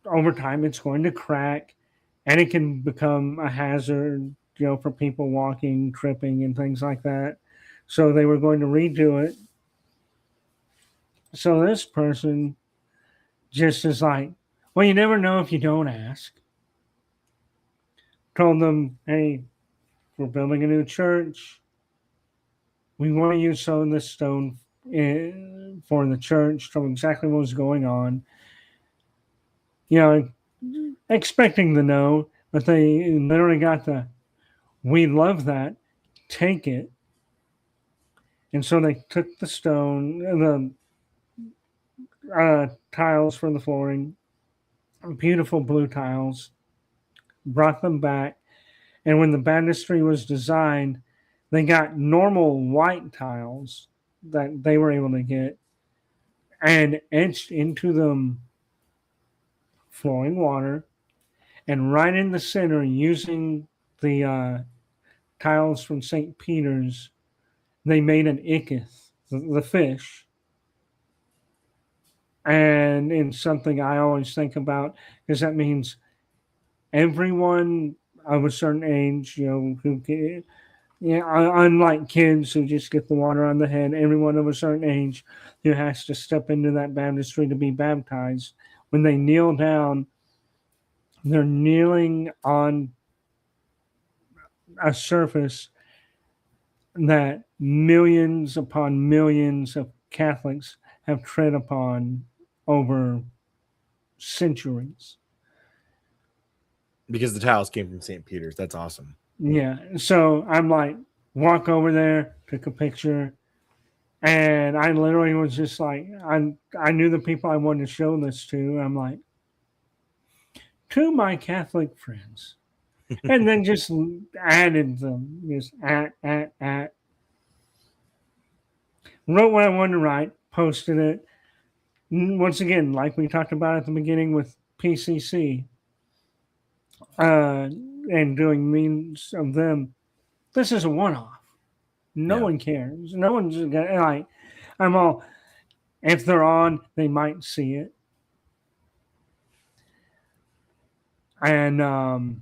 over time it's going to crack, and it can become a hazard, for people walking, tripping, and things like that. So they were going to redo it. So this person just is like, well, you never know if you don't ask. Told them, hey, we're building a new church. We want to use some of this stone for the church. Told exactly what was going on. Expecting the no, but they literally got the, we love that, take it. And so they took the stone, the tiles for the flooring, beautiful blue tiles, brought them back. And when the baptistry was designed, they got normal white tiles that they were able to get and etched into them flowing water. And right in the center, using the tiles from St. Peter's, they made an ichthys, the fish. And it's something I always think about because that means everyone of a certain age, who can, unlike kids who just get the water on the head, everyone of a certain age who has to step into that baptistry to be baptized, when they kneel down, they're kneeling on a surface that millions upon millions of Catholics have tread upon over centuries. Because the tiles came from St. Peter's. That's awesome. Yeah. So I'm like, walk over there, took a picture, and I literally was just like, I knew the people I wanted to show this to. I'm like, to my Catholic friends. And then just added them, just at. Wrote what I wanted to write, posted it. Once again, like we talked about at the beginning with PCC, and doing memes of them, this is a one-off. No Yeah. one cares. No one's like, I'm all, if they're on, they might see it. And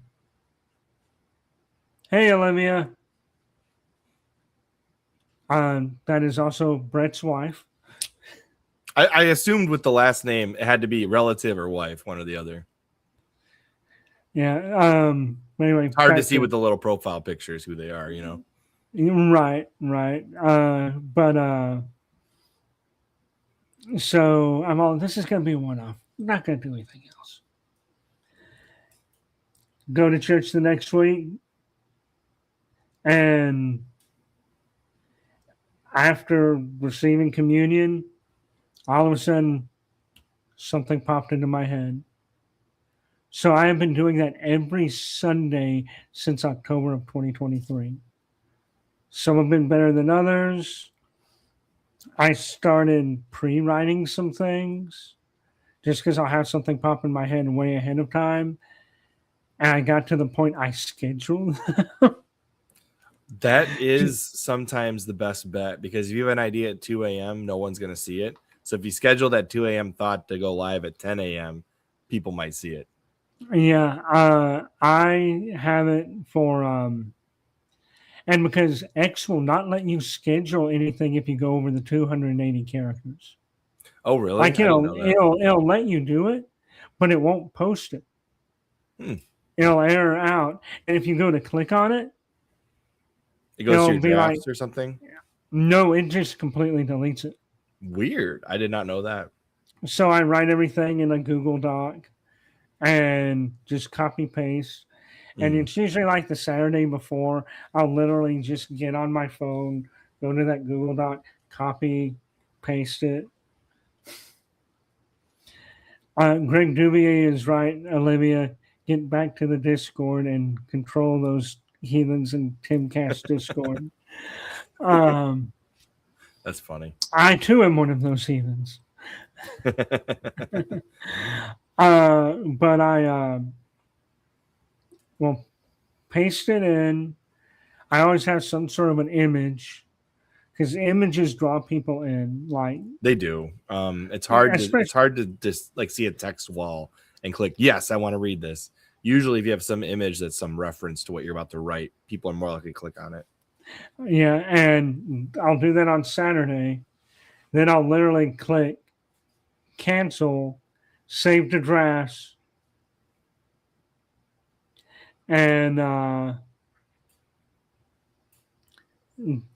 hey, Olivia, that is also Brett's wife. I assumed with the last name it had to be relative or wife, one or the other. Yeah. Anyway, It's hard to back see with the little profile pictures who they are, you know. right. So I'm all. This is going to be a one-off. I'm not going to do anything else. Go to church the next week, and after receiving communion, all of a sudden something popped into my head. So I have been doing that every Sunday since October of 2023. Some have been better than others. I started pre-writing some things just because I'll have something pop in my head way ahead of time. And I got to the point I scheduled. That is sometimes the best bet, because if you have an idea at 2 a.m., no one's going to see it. So if you schedule that 2 a.m. thought to go live at 10 a.m., people might see it. Yeah, I have it for and because X will not let you schedule anything if you go over the 280 characters. Oh, really? Like I didn't know that. it'll let you do it, but it won't post it. It'll error out, and if you go to click on it, It goes to it'll your be like, drafts or something? no, it just completely deletes it. Weird. I did not know that. So I write everything in a Google Doc and just copy paste. And it's usually like the Saturday before. I'll literally just get on my phone, go to that Google Doc, copy, paste it. Greg Dubier is right, Olivia. Get back to the Discord and control those heathens in Timcast Discord. That's funny. I too am one of those heathens. But I will paste it in. I always have some sort of an image because images draw people in. Like they do. It's hard to just like see a text wall and click, yes, I want to read this. Usually if you have some image that's some reference to what you're about to write, people are more likely to click on it. Yeah, and I'll do that on Saturday. Then I'll literally click cancel, save to drafts, and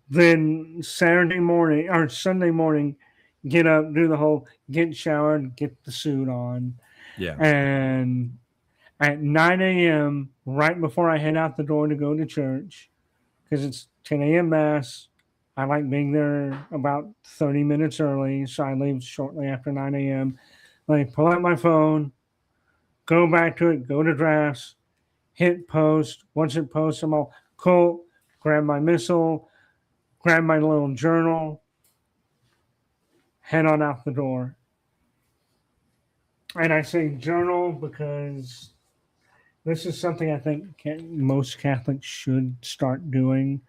then Saturday morning or Sunday morning, get up, do the whole get showered, get the suit on. Yeah. And at 9 a.m., right before I head out the door to go to church, because it's 10 a.m. Mass, I like being there about 30 minutes early. So I leave shortly after 9 a.m. Like, pull out my phone, go back to it, go to drafts, hit post. Once it posts, I'm all cool, grab my missile, grab my little journal, head on out the door. And I say journal because this is something I think most Catholics should start doing.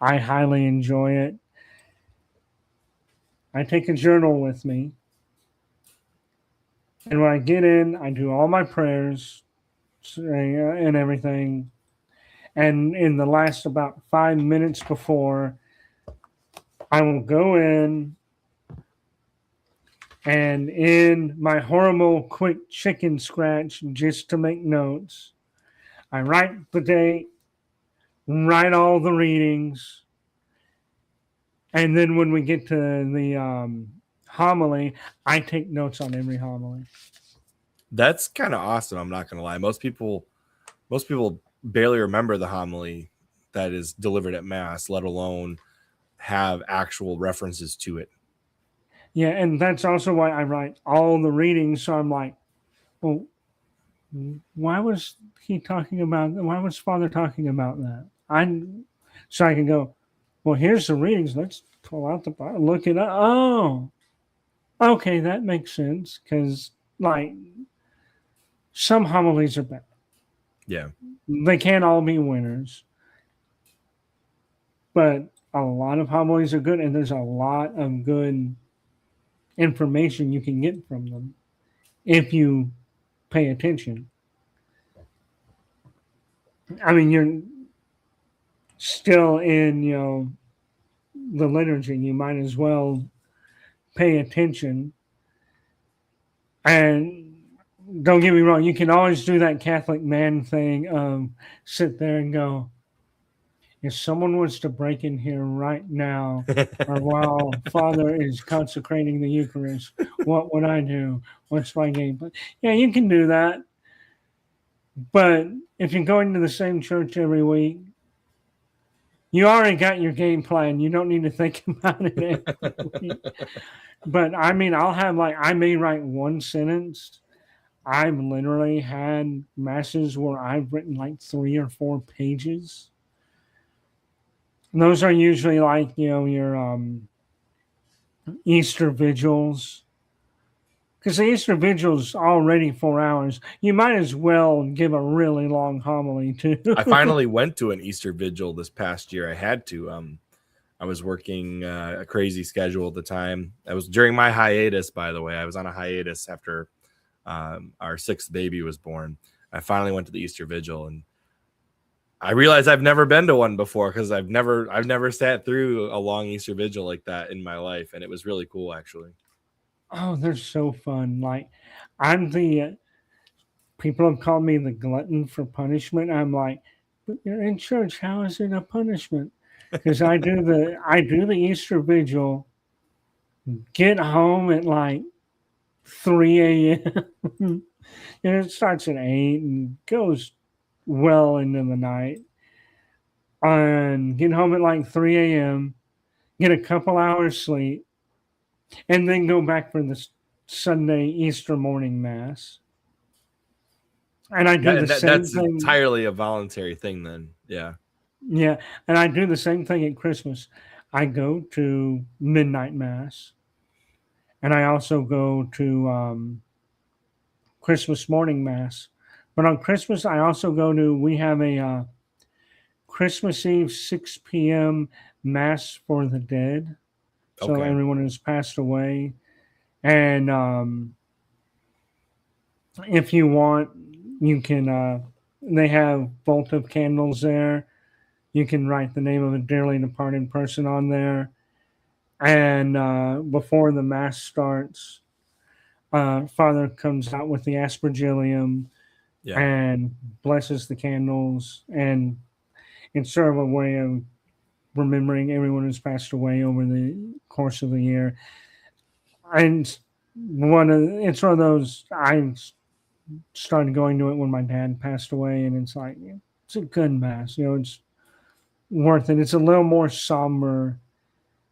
I highly enjoy it. I take a journal with me. And when I get in, I do all my prayers and everything. And in the last about 5 minutes before, I will go in and in my horrible quick chicken scratch just to make notes, I write the date, write all the readings, and then when we get to the homily, I take notes on every homily. That's kind of awesome. I'm not going to lie. Most people barely remember the homily that is delivered at Mass, let alone have actual references to it. Yeah, and that's also why I write all the readings. So I'm like, well, why was he talking about? Why was Father talking about that? So I can go, well, here's the readings. Let's pull out the Bible, look it up. Oh, okay, that makes sense. Because like some homilies are bad. Yeah, they can't all be winners, but a lot of homilies are good, and there's a lot of good information you can get from them if you pay attention. I mean, you're still in, the liturgy. You might as well pay attention And don't get me wrong, you can always do that Catholic man thing of sit there and go, if someone was to break in here right now, or while Father is consecrating the Eucharist, what would I do? What's my game plan? Yeah, you can do that. But if you're going to the same church every week, you already got your game plan. You don't need to think about it every week. But I mean, I may write one sentence. I've literally had masses where I've written like 3 or 4 pages. And those are usually like, your Easter vigils. Because the Easter vigil's already 4 hours. You might as well give a really long homily too. I finally went to an Easter vigil this past year. I had to. I was working a crazy schedule at the time. I was during my hiatus, by the way. I was on a hiatus after our 6th baby was born. I finally went to the Easter vigil, and I realized I've never been to one before because I've never sat through a long Easter vigil like that in my life, and it was really cool, actually. Oh, they're so fun. Like, I'm the people have called me the glutton for punishment. I'm like, but you're in church. How is it a punishment? Because I do the Easter vigil, get home at like 3 a.m. and it starts at 8 and goes well into the night. And get home at like 3 a.m., get a couple hours sleep, and then go back for the Sunday Easter morning mass. And I do the same That's thing. entirely a voluntary thing then. Yeah. Yeah, and I do the same thing at Christmas. I go to midnight mass, and I also go to Christmas morning mass. But on Christmas, I also go to. We have a Christmas Eve 6 p.m. mass for the dead. So Okay. everyone who's passed away, and if you want, you can. They have votive candles there. You can write the name of a dearly departed person on there. And before the mass starts, Father comes out with the aspergillium Yeah. and blesses the candles. And it's sort of a way of remembering everyone who's passed away over the course of the year. And it's one of those, I started going to it when my dad passed away, and it's like, it's a good mass. It's worth it. It's a little more somber.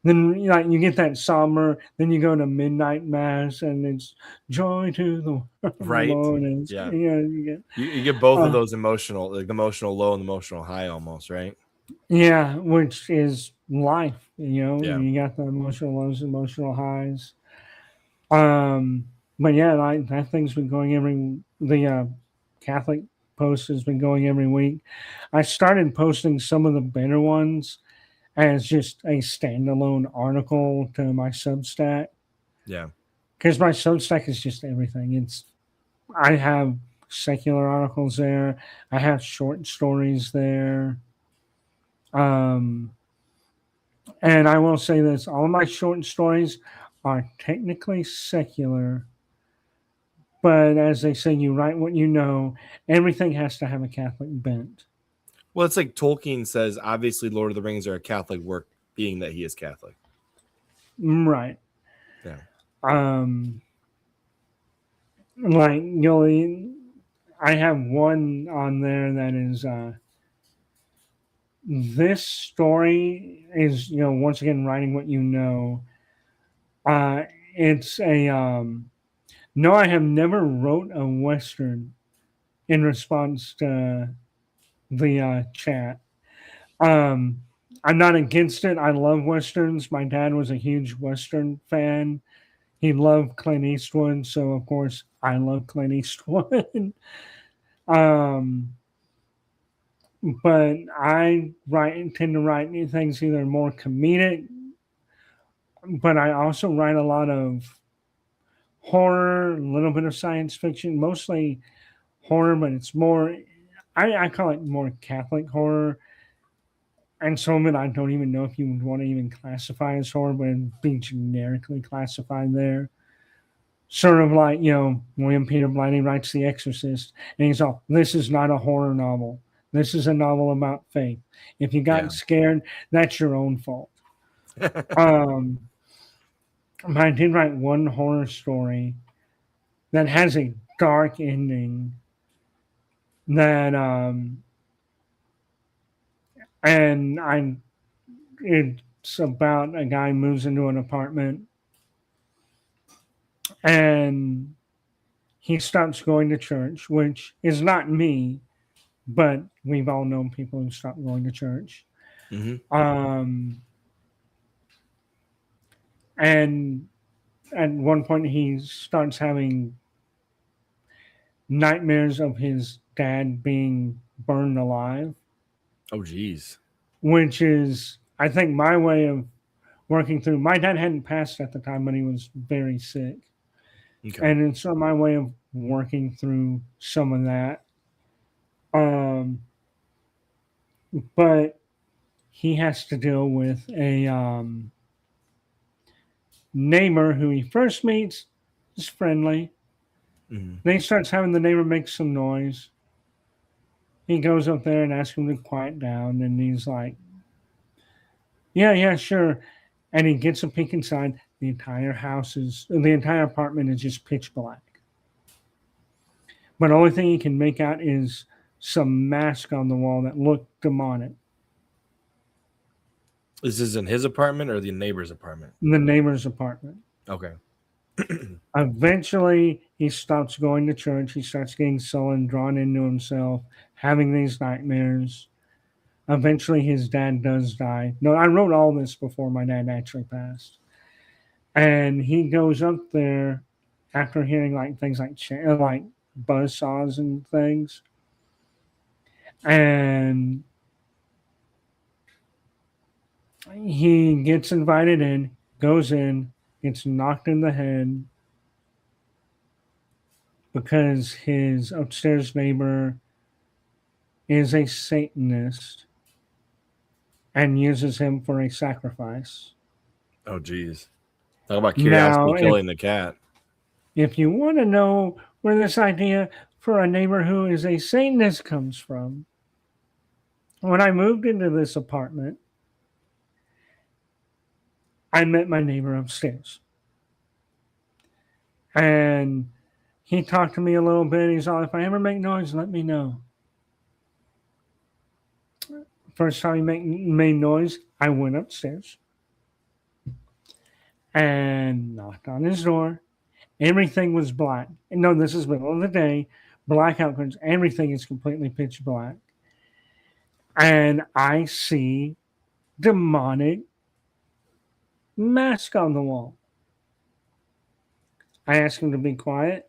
Then you get that somber, then you go to midnight mass, and it's joy to the Right. Lord, and Yeah. you get You get both of those emotional, like the emotional low and the emotional high almost, right? which is life. Yeah. You got the emotional lows, emotional highs. But yeah, that thing's been going the Catholic post has been going every week. I started posting some of the better ones as just a standalone article to my Substack, Yeah. because my Substack is just everything. I have secular articles there. I have short stories there. Um, and I will say this: all of my short stories are technically secular, but as they say, you write what you know. Everything has to have a Catholic bent. Well, it's like Tolkien says, obviously Lord of the Rings are a Catholic work, being that he is Catholic. Right. Yeah. Um, like I have one on there that is this story is once again writing what you know. It's a no, I have never wrote a western in response to the chat. Um, I'm not against it. I love westerns. My dad was a huge western fan. He loved Clint Eastwood, so of course I love Clint Eastwood. um, but I tend to write things either more comedic, but I also write a lot of horror, a little bit of science fiction, mostly horror, but it's more, I call it more Catholic horror. And some of it I don't even know if you would want to even classify as horror, but it'd be generically classified there. sort of like, William Peter Blatty writes The Exorcist, and he's all, this is not a horror novel. This is a novel about faith. If you got Yeah. scared, that's your own fault. Um, I did write one horror story that has a dark ending that, and it's about a guy moves into an apartment and he stops going to church, which is not me, but we've all known people who stopped going to church. Hmm. And at one point, he starts having nightmares of his dad being burned alive, Oh, geez. which is, I think, my way of working through. My dad hadn't passed at the time, but he was very sick. Okay. And it's sort of my way of working through some of that. But he has to deal with a neighbor who he first meets is friendly. Hmm. Then he starts having the neighbor make some noise. He goes up there and asks him to quiet down, and he's like, yeah, sure. And he gets a peek inside. The entire apartment is just pitch black. But the only thing he can make out is some mask on the wall that looked demonic. Is this in his apartment or the neighbor's apartment? In the neighbor's apartment. Okay. Eventually, he stops going to church. He starts getting sullen, drawn into himself, having these nightmares. Eventually, his dad does die. No, I wrote all this before my dad actually passed. And he goes up there after hearing like things like buzz saws and things. And he gets invited in, goes in, gets knocked in the head because his upstairs neighbor is a Satanist and uses him for a sacrifice. Oh, geez. Talk about Now, curiosity killing the cat. if you want to know where this idea for a neighbor who is a Satanist comes from, when I moved into this apartment, I met my neighbor upstairs. And he talked to me a little bit. He's all, if I ever make noise, let me know. First time he made noise, I went upstairs and knocked on his door. Everything was black. No, this is middle of the day. Blackout curtains. Everything is completely pitch black. And I see demonic mask on the wall. I ask him to be quiet.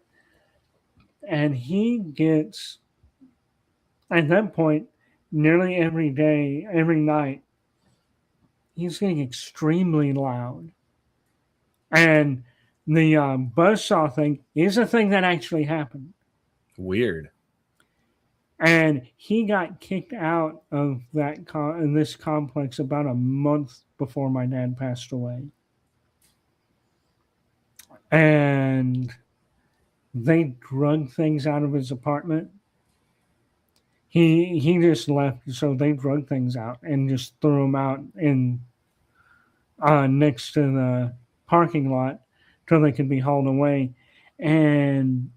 And he gets, at that point, nearly every day, every night, he's getting extremely loud. And the buzzsaw thing is a thing that actually happened. Weird. And he got kicked out of in this complex about a month before my dad passed away. And they drug things out of his apartment. He just left, so they drug things out and just threw them out in next to the parking lot till they could be hauled away. And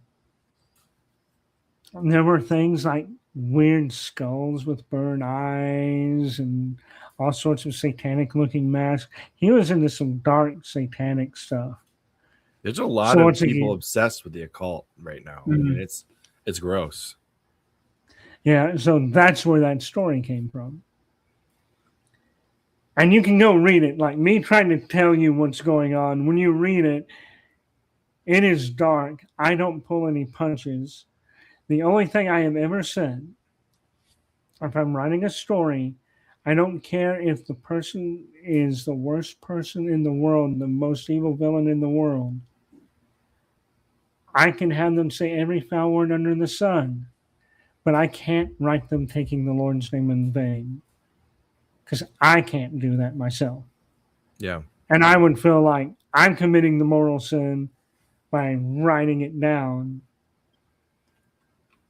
there were things like weird skulls with burned eyes and all sorts of satanic looking masks. He was into some dark satanic stuff. There's a lot of people obsessed with the occult right now. I mean, it's gross. Yeah, so that's where that story came from. And you can go read it. Like me trying to tell you what's going on, when you read it, it is dark. I don't pull any punches. The only thing I have ever said, if I'm writing a story, I don't care if the person is the worst person in the world, the most evil villain in the world. I can have them say every foul word under the sun, but I can't write them taking the Lord's name in vain because I can't do that myself. Yeah. And I would feel like I'm committing the moral sin by writing it down.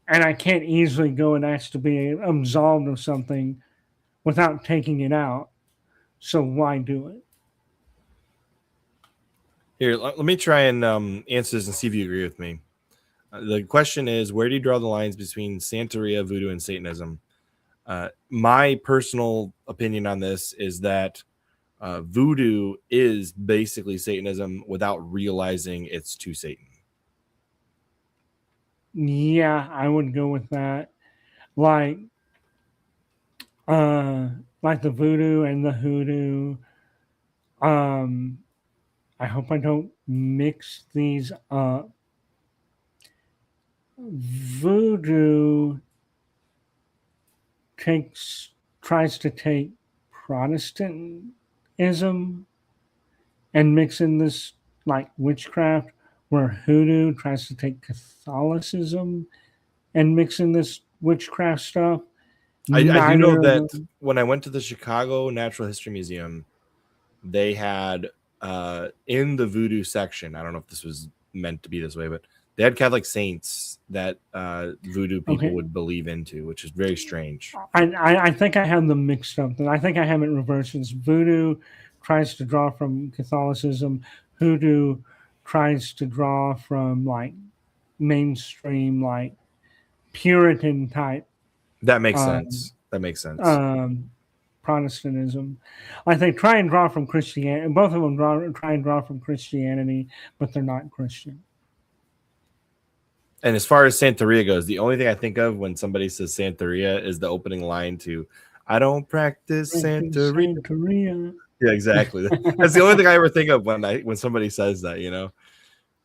And I can't easily go and ask to be absolved of something without taking it out. So why do it? Here, let me try and answer this and see if you agree with me. The question is, where do you draw the lines between Santeria, voodoo, and Satanism? My personal opinion on this is that voodoo is basically Satanism without realizing it's to Satan. Yeah, I would go with that. Like the voodoo and the hoodoo. I hope I don't mix these up. Voodoo tries to take Protestantism and mix in this like witchcraft, where hoodoo tries to take Catholicism and mix in this witchcraft stuff. I do know that them. when I went to the Chicago Natural History Museum, they had in the voodoo section, I don't know if this was meant to be this way, but they had Catholic saints that voodoo people would believe into, which is very strange. I think I have them mixed up. I think I have it reversed. It's voodoo tries to draw from Catholicism. Hoodoo tries to draw from like mainstream, like Puritan type. That makes sense. That makes sense. Protestantism. Like they try and draw from Christianity. Both of them try and draw from Christianity, but they're not Christian. And as far as Santeria goes, the only thing I think of when somebody says Santeria is the opening line to "I don't practice Santeria." Yeah, exactly. That's the only thing I ever think of when somebody says that, you know.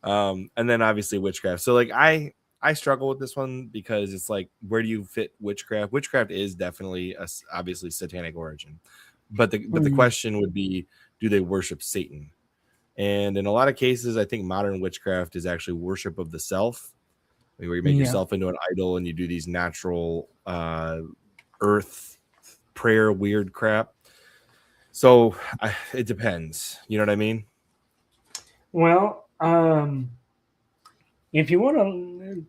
And then obviously witchcraft. So like I struggle with this one because it's like, where do you fit witchcraft? Witchcraft is definitely obviously satanic origin, but the question would be, do they worship Satan? And in a lot of cases, I think modern witchcraft is actually worship of the self, where you make yourself into an idol and you do these natural earth prayer weird crap. So it depends. You know what I mean? Well, if you want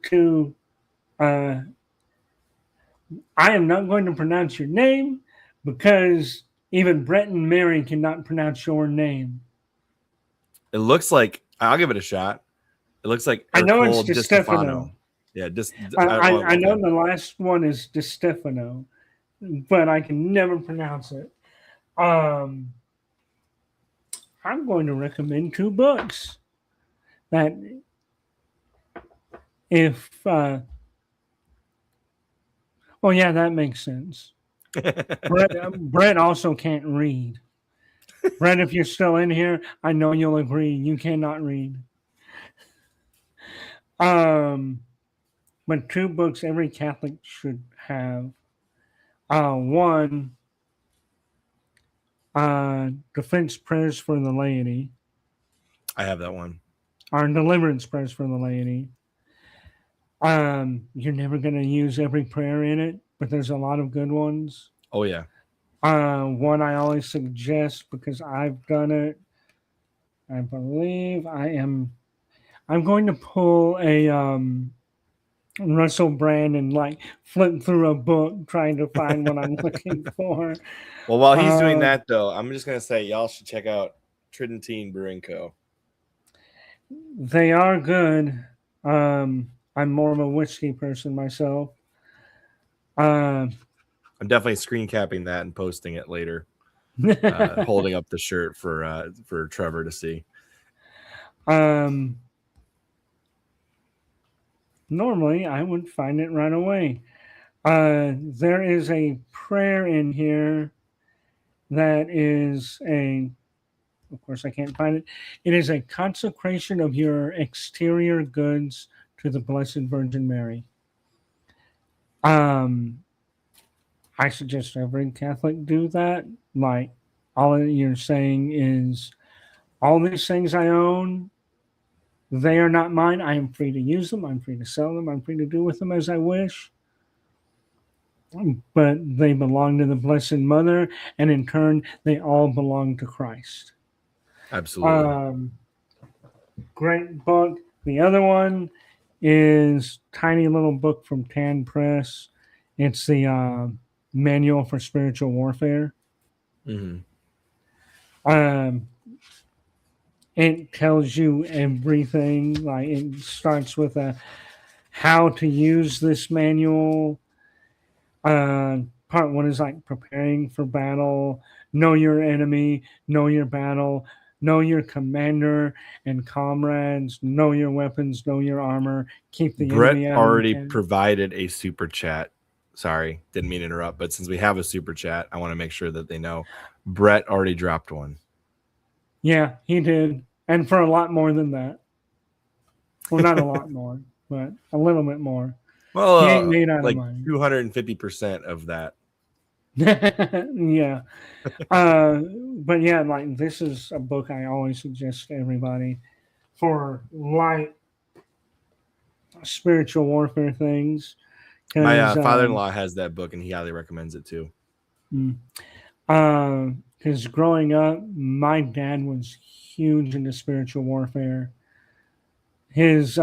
to I am not going to pronounce your name because even Brett and Mary cannot pronounce your name. It looks like, I'll give it a shot. It looks like I know it's DiStefano. Yeah, I know the last one is DiStefano, but I can never pronounce it. I'm going to recommend 2 books that if well, yeah, that makes sense. Brett also can't read. Brett, if you're still in here, I know you'll agree you cannot read. But 2 books every Catholic should have. One, Defense Prayers for the Laity. I have that one. Our Deliverance Prayers for the Laity. You're never going to use every prayer in it, but there's a lot of good ones. Oh, yeah. One I always suggest because I've done it. I believe I'm going to pull a Russell Brand and like flip through a book trying to find what I'm looking for. Well, while he's doing that, though, I'm just going to say y'all should check out Tridentine Brewing Co. They are good. I'm more of a whiskey person myself. I'm definitely screen capping that and posting it later. Holding up the shirt for Trevor to see. Normally, I would find it right away. There is a prayer in here that is of course, I can't find it. It is a consecration of your exterior goods to the Blessed Virgin Mary. I suggest every Catholic do that. Like, all you're saying is, all these things I own, they are not mine. I am free to use them. I'm free to sell them. I'm free to do with them as I wish. But they belong to the Blessed Mother, and in turn, they all belong to Christ. Absolutely. Great book. The other one is tiny little book from Tan Press. It's the Manual for Spiritual Warfare. Mm-hmm. Um, it tells you everything. Like it starts with a how to use this manual. Part one is like preparing for battle, know your enemy, know your battle, know your commander and comrades, know your weapons, know your armor, keep the Brett enemy out of your already tent. provided a super chat. Sorry, didn't mean to interrupt, but since we have a super chat, I want to make sure that they know Brett already dropped one. Yeah, he did. And for a lot more than that. Well, not a lot more, but a little bit more. Well, He ain't made out of like money. 250% of that. Yeah. But yeah, like this is a book I always suggest to everybody for light spiritual warfare things. My Because father-in-law has that book, and he highly recommends it too. growing up, my dad was huge into spiritual warfare. His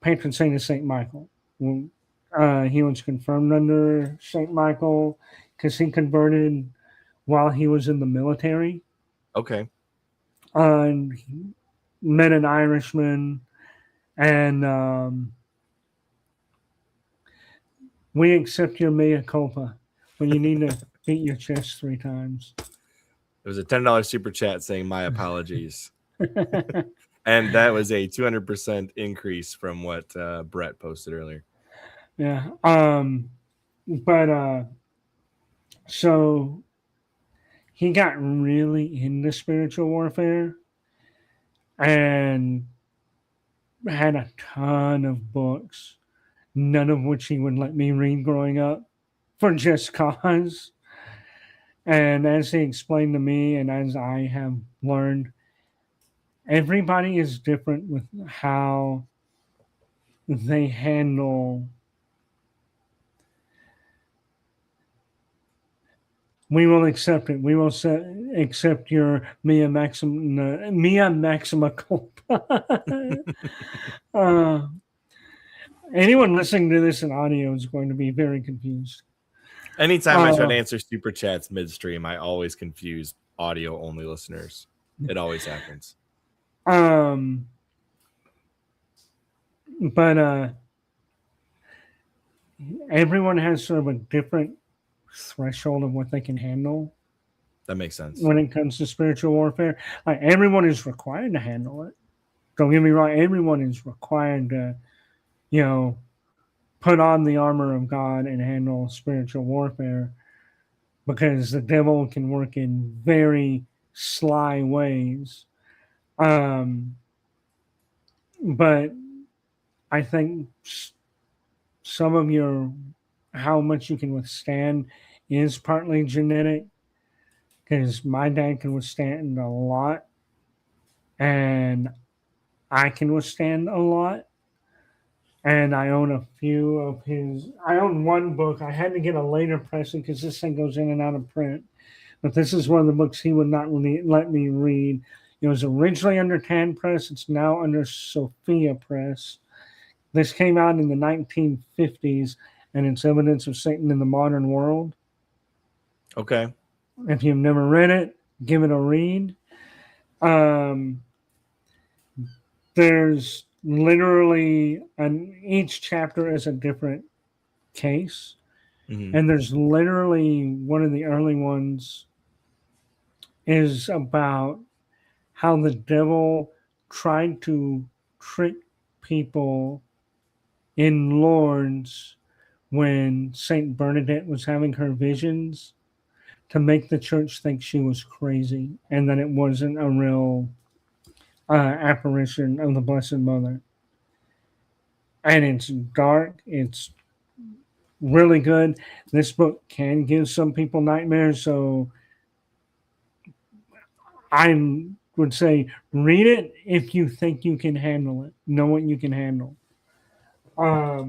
patron saint is Saint Michael. He was confirmed under Saint Michael because he converted while he was in the military. Okay. And he met an Irishman, and we accept your mea culpa when you need to beat your chest 3 times. It was a $10 super chat saying my apologies. And that was a 200% increase from what Brett posted earlier. Yeah. But so he got really into spiritual warfare and had a ton of books, none of which he would let me read growing up for just cause. And as he explained to me, and as I have learned, everybody is different with how they handle. We will accept it. We will accept your mia maxima culpa. uh, anyone listening to this in audio is going to be very confused. Anytime I try to answer super chats midstream, I always confuse audio only listeners. It always happens. But everyone has sort of a different threshold of what they can handle. That makes sense. When it comes to spiritual warfare, like everyone is required to handle it. Don't get me wrong, everyone is required to, you know, put on the armor of God and handle spiritual warfare because the devil can work in very sly ways. But I think some of your how much you can withstand is partly genetic because my dad can withstand a lot and I can withstand a lot. And I own a few of his. I own one book. I had to get a later pressing because this thing goes in and out of print. But this is one of the books he would not let me read. It was originally under Tan Press. It's now under Sophia Press. This came out in the 1950s, and it's Evidence of Satan in the Modern World. Okay. If you've never read it, give it a read. There's literally, and each chapter is a different case. Mm-hmm. And there's literally one of the early ones is about how the devil tried to trick people in Lourdes when Saint Bernadette was having her visions to make the church think she was crazy and that it wasn't a real apparition of the Blessed Mother. And it's dark. It's really good. This book can give some people nightmares, so I would say read it if you think you can handle it. Know what you can handle. But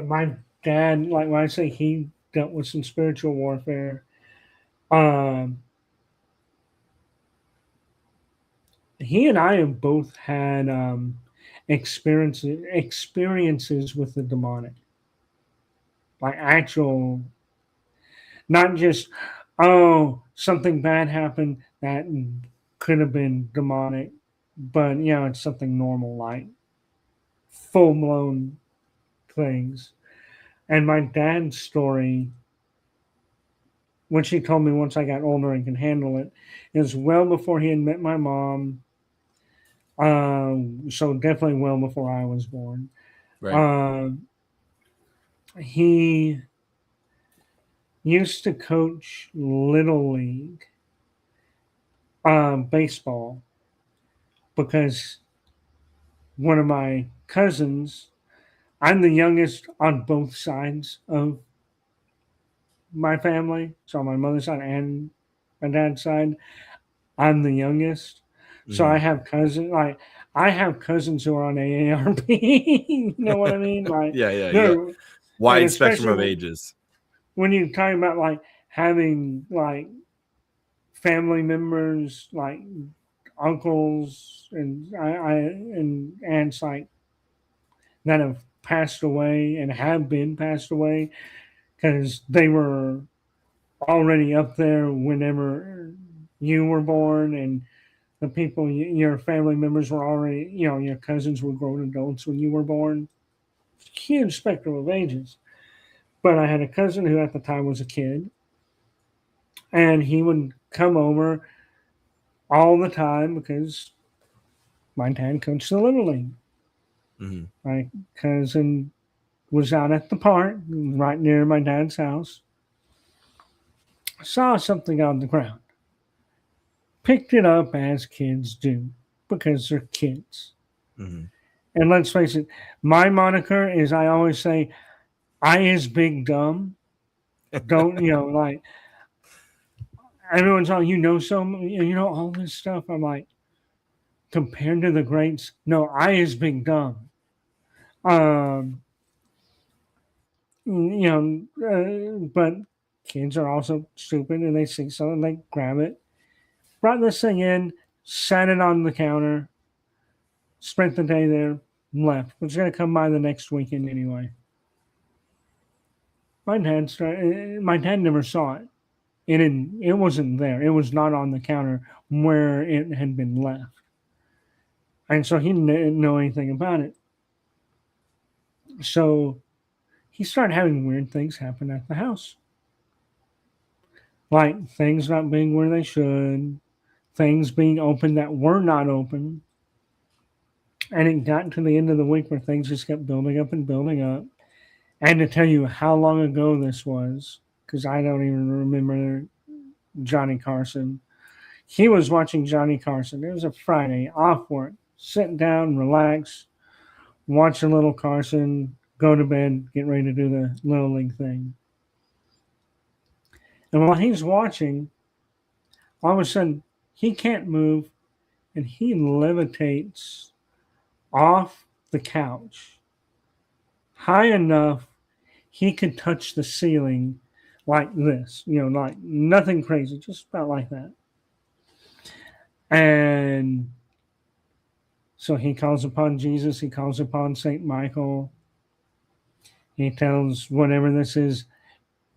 my dad, like when I say he dealt with some spiritual warfare, he and I have both had, experiences with the demonic, like actual, not just something bad happened that could have been demonic, but it's something normal, like full blown things. And my dad's story, which he told me once I got older and can handle it, is well before he had met my mom. So definitely well before I was born. Right. Uh, he used to coach little league baseball because one of my cousins, I'm the youngest on both sides of my family, so on my mother's side and my dad's side, I'm the youngest. So Mhm. I have cousins who are on AARP. You know what I mean? Like Yeah, yeah, yeah. they're and Wide spectrum of especially ages. when you're talking about like having like family members like uncles and aunts like that have passed away and have been passed away because they were already up there whenever you were born, and the people your family members were already, your cousins were grown adults when you were born. Huge spectrum of ages. But I had a cousin who at the time was a kid, and he would come over all the time because my dad coached the little league. Mhm. My cousin was out at the park right near my dad's house, saw something on the ground, picked it up as kids do because they're kids. Mhm. And let's face it, my moniker is I always say, I is big dumb. Don't, like everyone's all, all this stuff. I'm like, compared to the greats, no, I is big dumb. Um, but kids are also stupid and they see something, they grab it, brought this thing in, sat it on the counter, spent the day there, left. Was going to come by the next weekend anyway. My dad never saw it. It wasn't there. It was not on the counter where it had been left. And so he didn't know anything about it. So he started having weird things happen at the house. Like things not being where they should, things being open that were not open. And it got to the end of the week where things just kept building up and building up. And to tell you how long ago this was, because I don't even remember Johnny Carson. He was watching Johnny Carson. It was a Friday, off work, sit down, relax, watch a little Carson, go to bed, get ready to do the little league thing. And while he's watching, all of a sudden he can't move and he levitates off the couch high enough he could touch the ceiling like this, like nothing crazy, just about like that. And so he calls upon Jesus, he calls upon St. Michael. He tells whatever this is,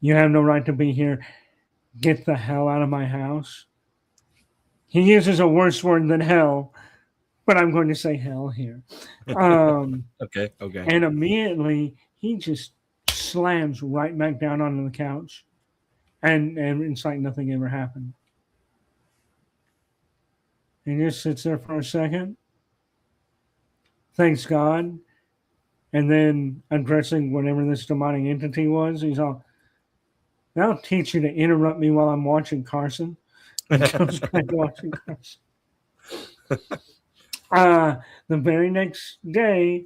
you have no right to be here. Get the hell out of my house. He uses a worse word than hell, but I'm going to say hell here. Um, Okay. Okay. and immediately he just slams right back down onto the couch. And it's like nothing ever happened. He just sits there for a second, thanks God, and then addressing whatever this demonic entity was. He's all, I'll teach you to interrupt me while I'm watching Carson. And goes back to watching Carson. The very next day,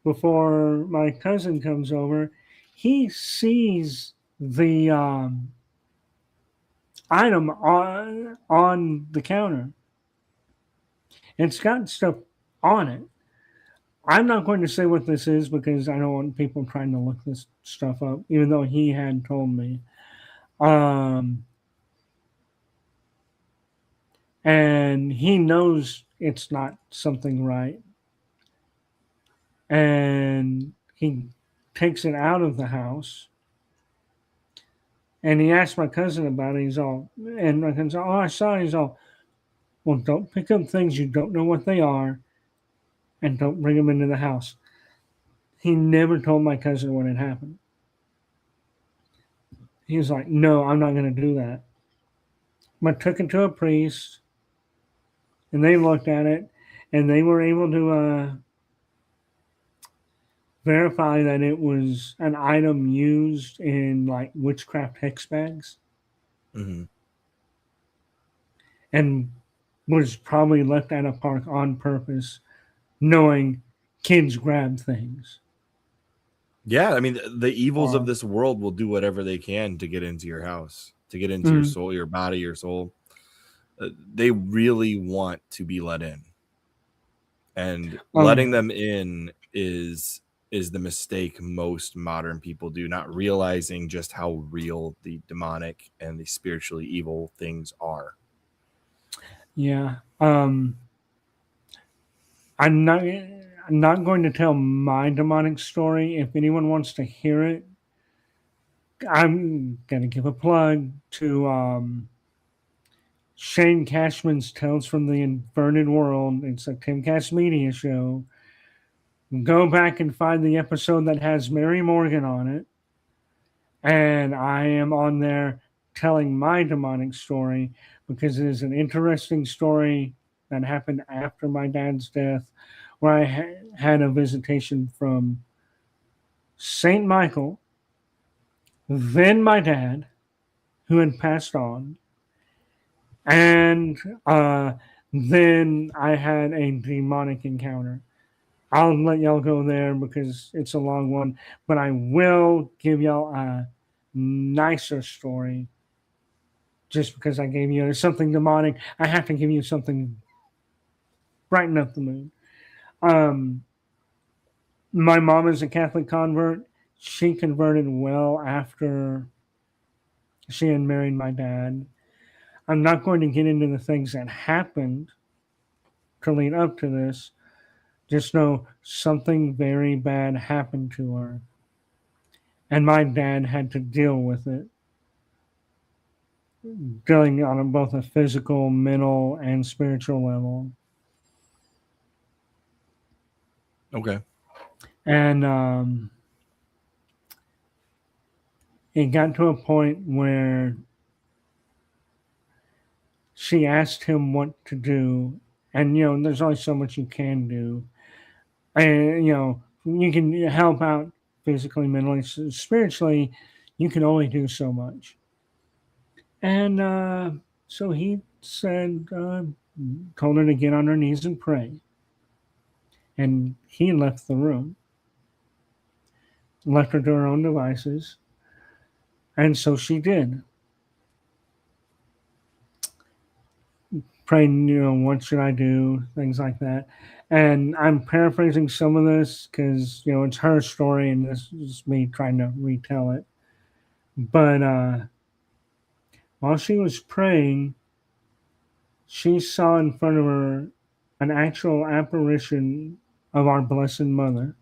before my cousin comes over, he sees the item on the counter. It's got stuff on it. I'm not going to say what this is because I don't want people trying to look this stuff up, even though he had told me. And he knows it's not something right. and he takes it out of the house. And he asked my cousin about it. He's all, and my cousin's all, oh, I saw it. He's all, well, don't pick up things you don't know what they are, and don't bring them into the house. He never told my cousin what had happened. He was like, no, I'm not going to do that. I took it to a priest, and they looked at it, and they were able to verify that it was an item used in like witchcraft hex bags, Mm-hmm. and was probably left at a park on purpose, knowing kids grab things. Yeah, I mean, the evils of Or, this world will do whatever they can to get into your house, to get into your soul, your body, your soul. They really want to be let in, and letting them in is the mistake most modern people do, not realizing just how real the demonic and the spiritually evil things are. Yeah. I'm not going to tell my demonic story. If anyone wants to hear it, I'm gonna give a plug to Shane Cashman's Tales from the Inverted World. It's a Timcast Media show. Go back and find the episode that has Mary Morgan on it. And I am on there telling my demonic story because it is an interesting story that happened after my dad's death, where I had a visitation from Saint Michael, then my dad, who had passed on, and then I had a demonic encounter. I'll let y'all go there because it's a long one, but I will give y'all a nicer story. Just because I gave you something demonic, I have to give you something brighten up the mood. My mom is a Catholic convert. She converted well after she had married my dad. I'm not going to get into the things that happened to lead up to this. Just know something very bad happened to her. And my dad had to deal with it, dealing on both a physical, mental, and spiritual level. Okay. And it got to a point where she asked him what to do. And, there's only so much you can do. And, you can help out physically, mentally, spiritually. You can only do so much. And so he said, told her to get on her knees and pray. And he left the room, left her to her own devices. And so she did. Praying, what should I do? Things like that. And I'm paraphrasing some of this because, it's her story and this is me trying to retell it. But while she was praying, she saw in front of her an actual apparition of our Blessed Mother.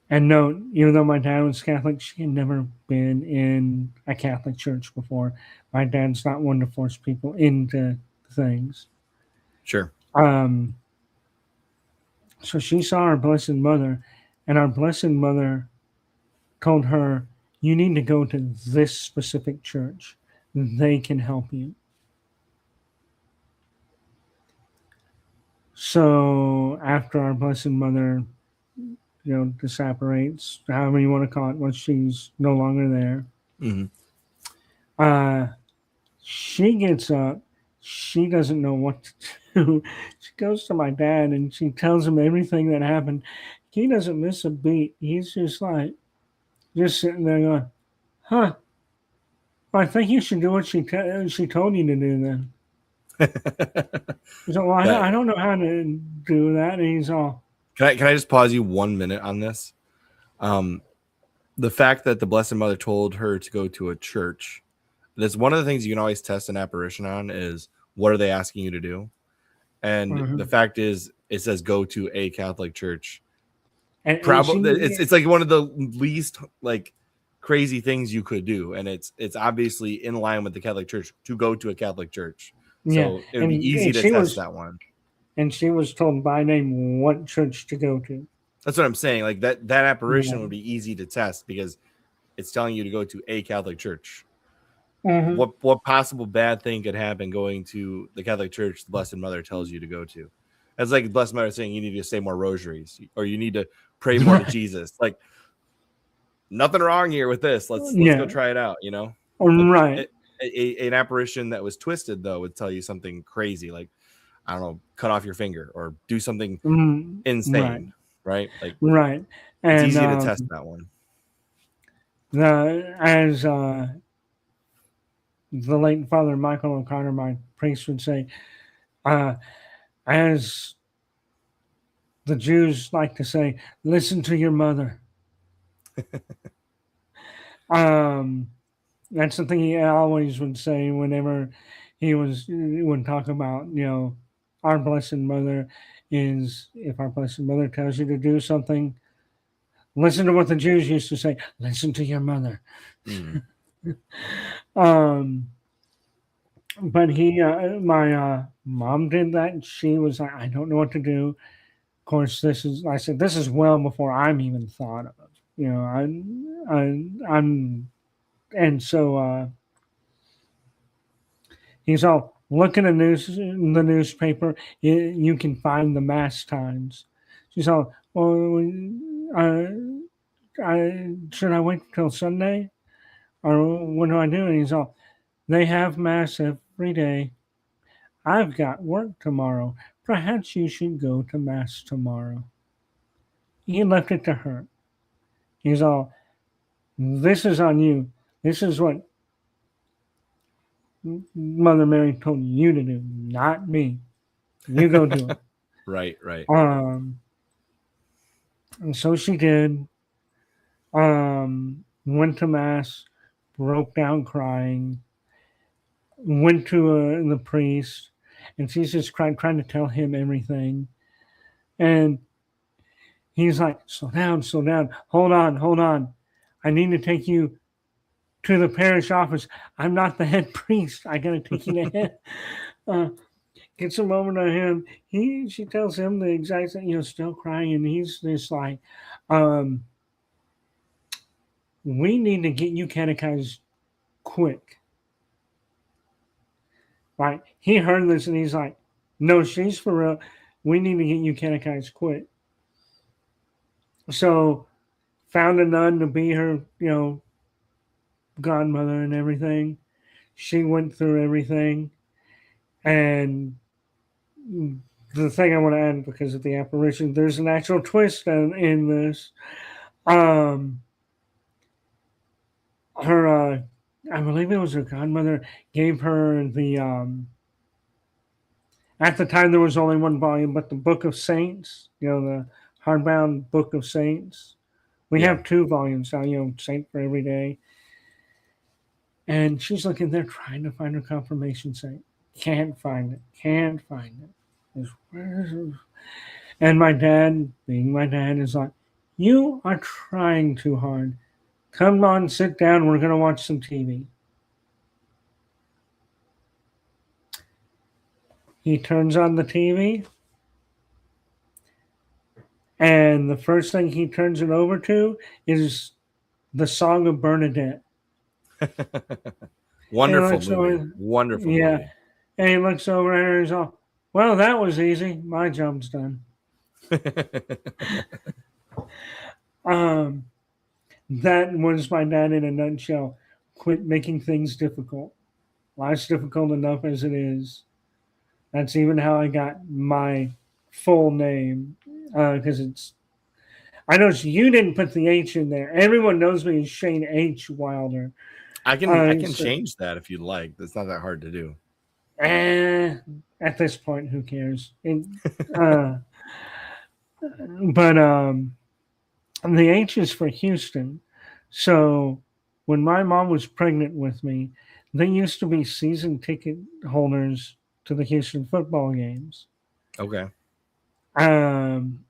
And note, even though my dad was Catholic, she had never been in a Catholic church before. My dad's not one to force people into things. Sure. So she saw our Blessed Mother, and our Blessed Mother told her, you need to go to this specific church. They can help you. So after our Blessed Mother, disapparates, however you want to call it, once she's no longer there, she gets up. She doesn't know what to do. She goes to my dad and she tells him everything that happened. He doesn't miss a beat. He's just sitting there going, huh. Well, I think you should do what she told you to do then. So, well, I don't know how to do that. And he's all. Can I just pause you 1 minute on this? The fact that the Blessed Mother told her to go to a church, that's one of the things you can always test an apparition on is what are they asking you to do? And the fact is, it says go to a Catholic church. And Probably it's like one of the least like crazy things you could do, and it's obviously in line with the Catholic Church to go to a Catholic church. So it would be easy to test that one. And she was told by name what church to go to. That's what I'm saying. Like that apparition would be easy to test because it's telling you to go to a Catholic church. What possible bad thing could happen going to the Catholic Church the Blessed Mother tells you to go to? It's like the Blessed Mother saying you need to say more rosaries or you need to pray more to Jesus. Like nothing wrong here with this. Let's go try it out, you know? Right. An apparition that was twisted though would tell you something crazy, like I don't know, cut off your finger or do something insane, right? Like right. It's easy to test that one. As the late Father Michael O'Connor, my priest, would say, as the Jews like to say, listen to your mother. That's something he always would say whenever he would talk about, you know, our Blessed Mother is, if our Blessed Mother tells you to do something, listen to what the Jews used to say, listen to your mother. But my mom did that. She was like, I don't know what to do. Of course, this is well before I'm even thought of. You know, I'm, and so he's all, look in the newspaper. You can find the mass times. She's all, well, should I wait till Sunday? Or what do I do? And he's all, they have mass every day. I've got work tomorrow. Perhaps you should go to mass tomorrow. He left it to her. He's all, this is on you. This is what Mother Mary told you to do, not me. You go do it. Right. And so she did. Went to mass, broke down crying, went to the priest, and she's just trying to tell him everything. And he's like, slow down, hold on. I need to take you to the parish office. I'm not the head priest. I gotta take you to head. Gets a moment on him. She tells him the exact thing, you know, still crying, and he's just like, we need to get you catechized quick. Right? He heard this and he's like, no, she's for real. We need to get you catechized quick. So found a nun to be her, you know, godmother and everything. She went through everything. And the thing I want to add, because of the apparition, there's an actual twist in this. Her, I believe it was her godmother, gave her the, at the time there was only one volume, but the Book of Saints, you know, the hardbound Book of Saints. We have 2 volumes now, you know, Saint for every day. And she's looking there trying to find her confirmation saint. Can't find it. And my dad, being my dad, is like, you are trying too hard. Come on, sit down. We're going to watch some TV. He turns on the TV. And the first thing he turns it over to is the Song of Bernadette. Wonderful movie. Wonderful movie. And he looks over at her and he's all, well, that was easy. My job's done. That was my dad in a nutshell. Quit making things difficult. Life's difficult enough as it is. That's even how I got my full name. Because I know you didn't put the H in there. Everyone knows me as Shane H. Wilder. I can change that if you'd like. That's not that hard to do. At this point, who cares? But the H is for Houston. So when my mom was pregnant with me, they used to be season ticket holders to the Houston football games. Okay. Um,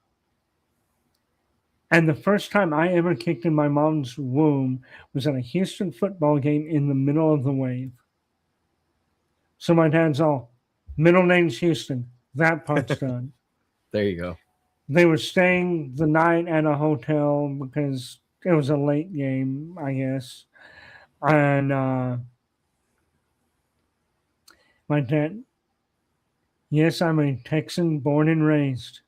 and the first time I ever kicked in my mom's womb was at a Houston football game in the middle of the wave. So my dad's all, middle name's Houston. That part's done. There you go. They were staying the night at a hotel because it was a late game, I guess. And my dad, yes, I'm a Texan born and raised.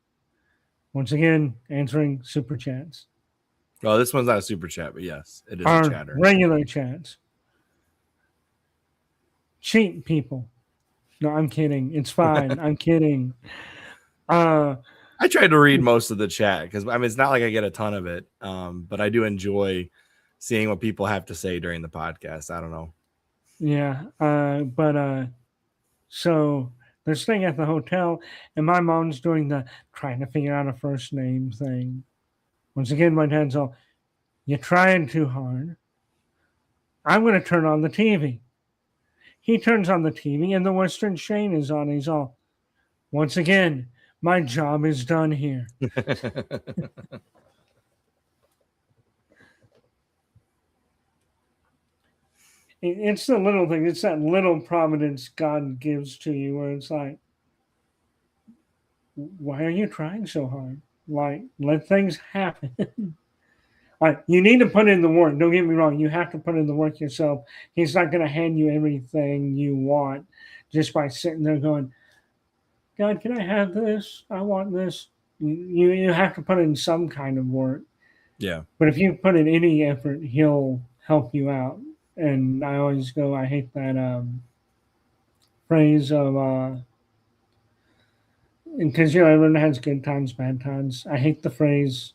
Once again, answering super chats. Well, this one's not a super chat, but yes, it is a Our chatter. regular chats. Cheat people. No, I'm kidding. It's fine. I'm kidding. I tried to read most of the chat because I mean it's not like I get a ton of it, but I do enjoy seeing what people have to say during the podcast. I don't know. Yeah. So they're staying at the hotel, and my mom's doing the trying to figure out a first name thing. Once again, my dad's all, you're trying too hard. I'm going to turn on the TV. He turns on the TV, and the Western Shane is on. He's all, once again, my job is done here. It's the little thing. It's that little providence God gives to you where it's like, why are you trying so hard? Like, let things happen. Like, you need to put in the work. Don't get me wrong. You have to put in the work yourself. He's not going to hand you everything you want just by sitting there going, God, can I have this? I want this. You have to put in some kind of work. Yeah. But if you put in any effort, he'll help you out. And I always go, I hate that phrase of, because, everyone has good times, bad times. I hate the phrase,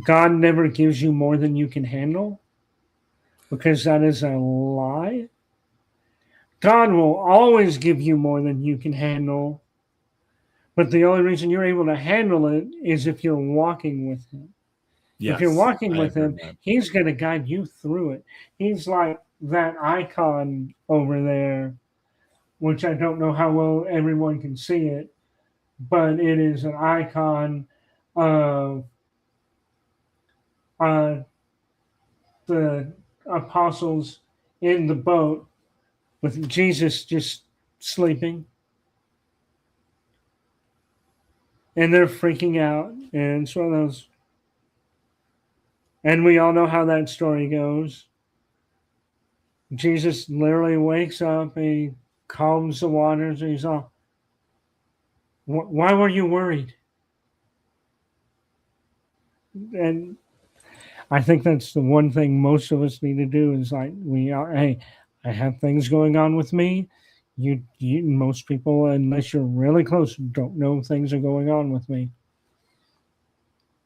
God never gives you more than you can handle, because that is a lie. God will always give you more than you can handle, but the only reason you're able to handle it is if you're walking with Him. Yes, if you're walking I with have heard Him, that. He's going to guide you through it. He's like that icon over there, which I don't know how well everyone can see it, but it is an icon of the apostles in the boat with Jesus just sleeping. And they're freaking out. And it's one of those. And we all know how that story goes. Jesus literally wakes up, he calms the waters, and he's all, why were you worried? And I think that's the one thing most of us need to do is like, hey, I have things going on with me. Most people, unless you're really close, don't know things are going on with me.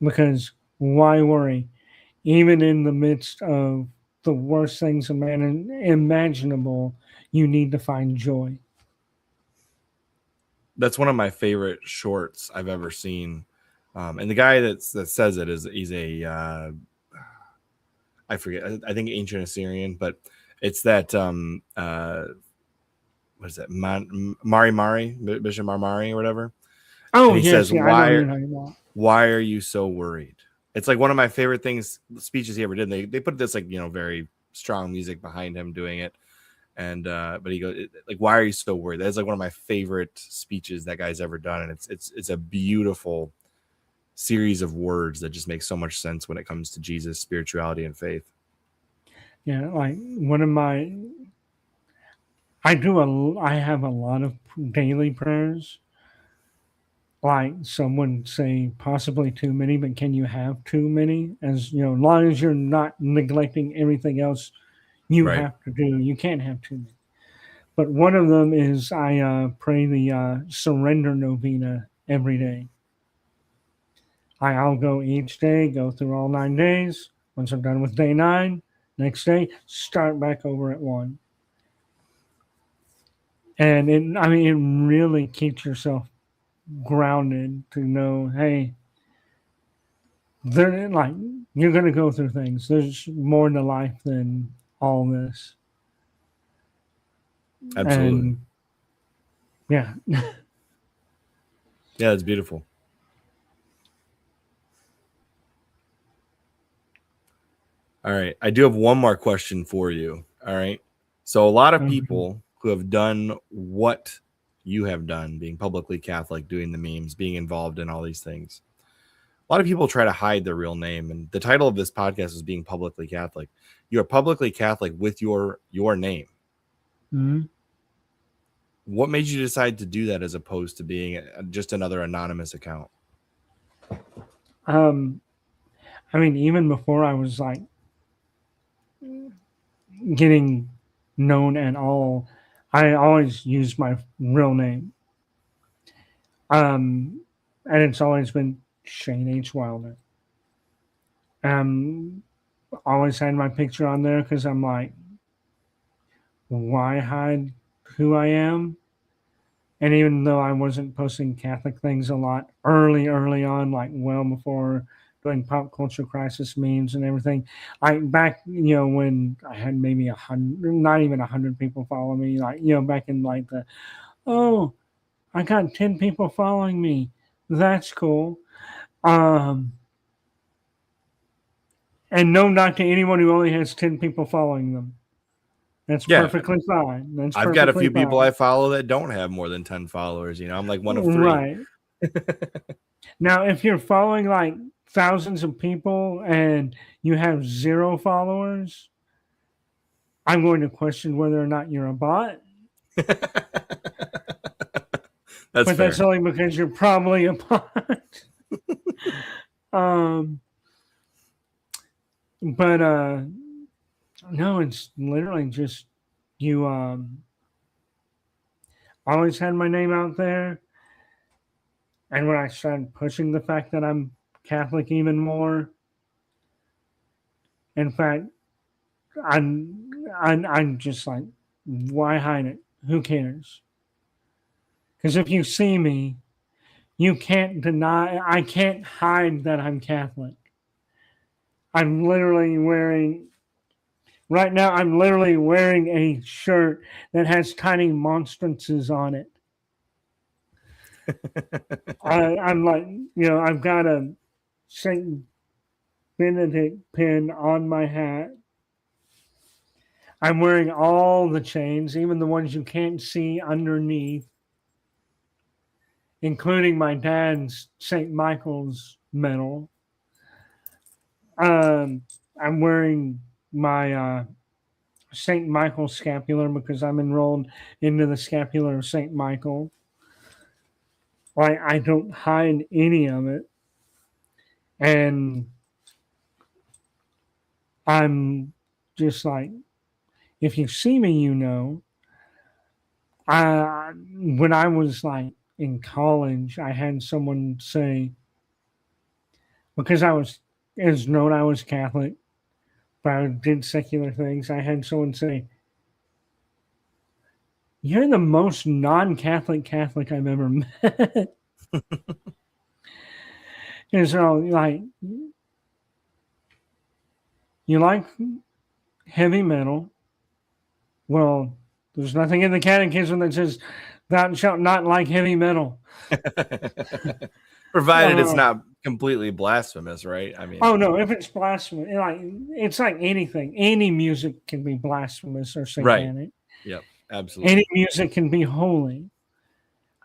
Because why worry? Even in the midst of the worst things imaginable, you need to find joy. That's one of my favorite shorts I've ever seen. And the guy that says it he's a I forget, I think ancient Assyrian, but it's that what is that, Mari Bishop Mari or whatever. Oh, And he yes, says, yeah, I know you're talking about. why are you so worried? It's like one of my favorite speeches he ever did. They put this like, very strong music behind him doing it. And but he goes like, why are you so worried? That's like one of my favorite speeches that guy's ever done. And it's a beautiful series of words that just make so much sense when it comes to Jesus, spirituality, and faith. Yeah, like one of my I have a lot of daily prayers. Like someone say possibly too many, but can you have too many? As long as you're not neglecting everything else you Right. have to do, you can't have too many. But one of them is I pray the surrender novena every day. I'll go each day, go through all 9 days. Once I'm done with day 9, next day, start back over at 1. And it really keeps yourself grounded to know, hey, you're going to go through things. There's more to life than all this. Absolutely. And yeah. Yeah, it's beautiful. All right. I do have one more question for you. All right. So a lot of people who have done what you have done, being publicly Catholic, doing the memes, being involved in all these things, a lot of people try to hide their real name. And the title of this podcast is Being Publicly Catholic. You are publicly Catholic with your name. Mm-hmm. What made you decide to do that as opposed to being just another anonymous account? I mean, even before I was like getting known at all, I always used my real name. And it's always been Shane H. Wilder. Always had my picture on there because I'm like, why hide who I am? And even though I wasn't posting Catholic things a lot early on, like well before doing pop culture crisis memes and everything, back when I had maybe 100, not even 100 people follow me, like back in like oh, I got 10 people following me, that's cool. And no knock to anyone who only has 10 people following them. That's perfectly fine. I've got a few people I follow that don't have more than 10 followers. I'm like one of 3. Right. Now, if you're following like thousands of people and you have 0 followers, I'm going to question whether or not you're a bot. That's only because you're probably a bot. No, it's literally just you always had my name out there. And when I started pushing the fact that I'm Catholic even more, in fact, I'm just like, why hide it? Who cares? Because if you see me, you can't deny, I can't hide that I'm Catholic. I'm literally wearing a shirt that has tiny monstrances on it. I'm like, I've got a Saint Benedict pin on my hat. I'm wearing all the chains, even the ones you can't see underneath, including my dad's St. Michael's medal. I'm wearing my St. Michael scapular because I'm enrolled into the scapular of St. Michael. I don't hide any of it. And I'm just like, if you see me, when I was like in college, I had someone say, because it was known I was Catholic, but I did secular things. I had someone say, "You're the most non-Catholic Catholic I've ever met." And so, like, you like heavy metal? Well, there's nothing in the catechism that says thou shalt not like heavy metal. Provided it's not completely blasphemous, right? I mean, oh no, if it's blasphemous, it's like anything. Any music can be blasphemous or satanic. Right. Yep, absolutely. Any music can be holy.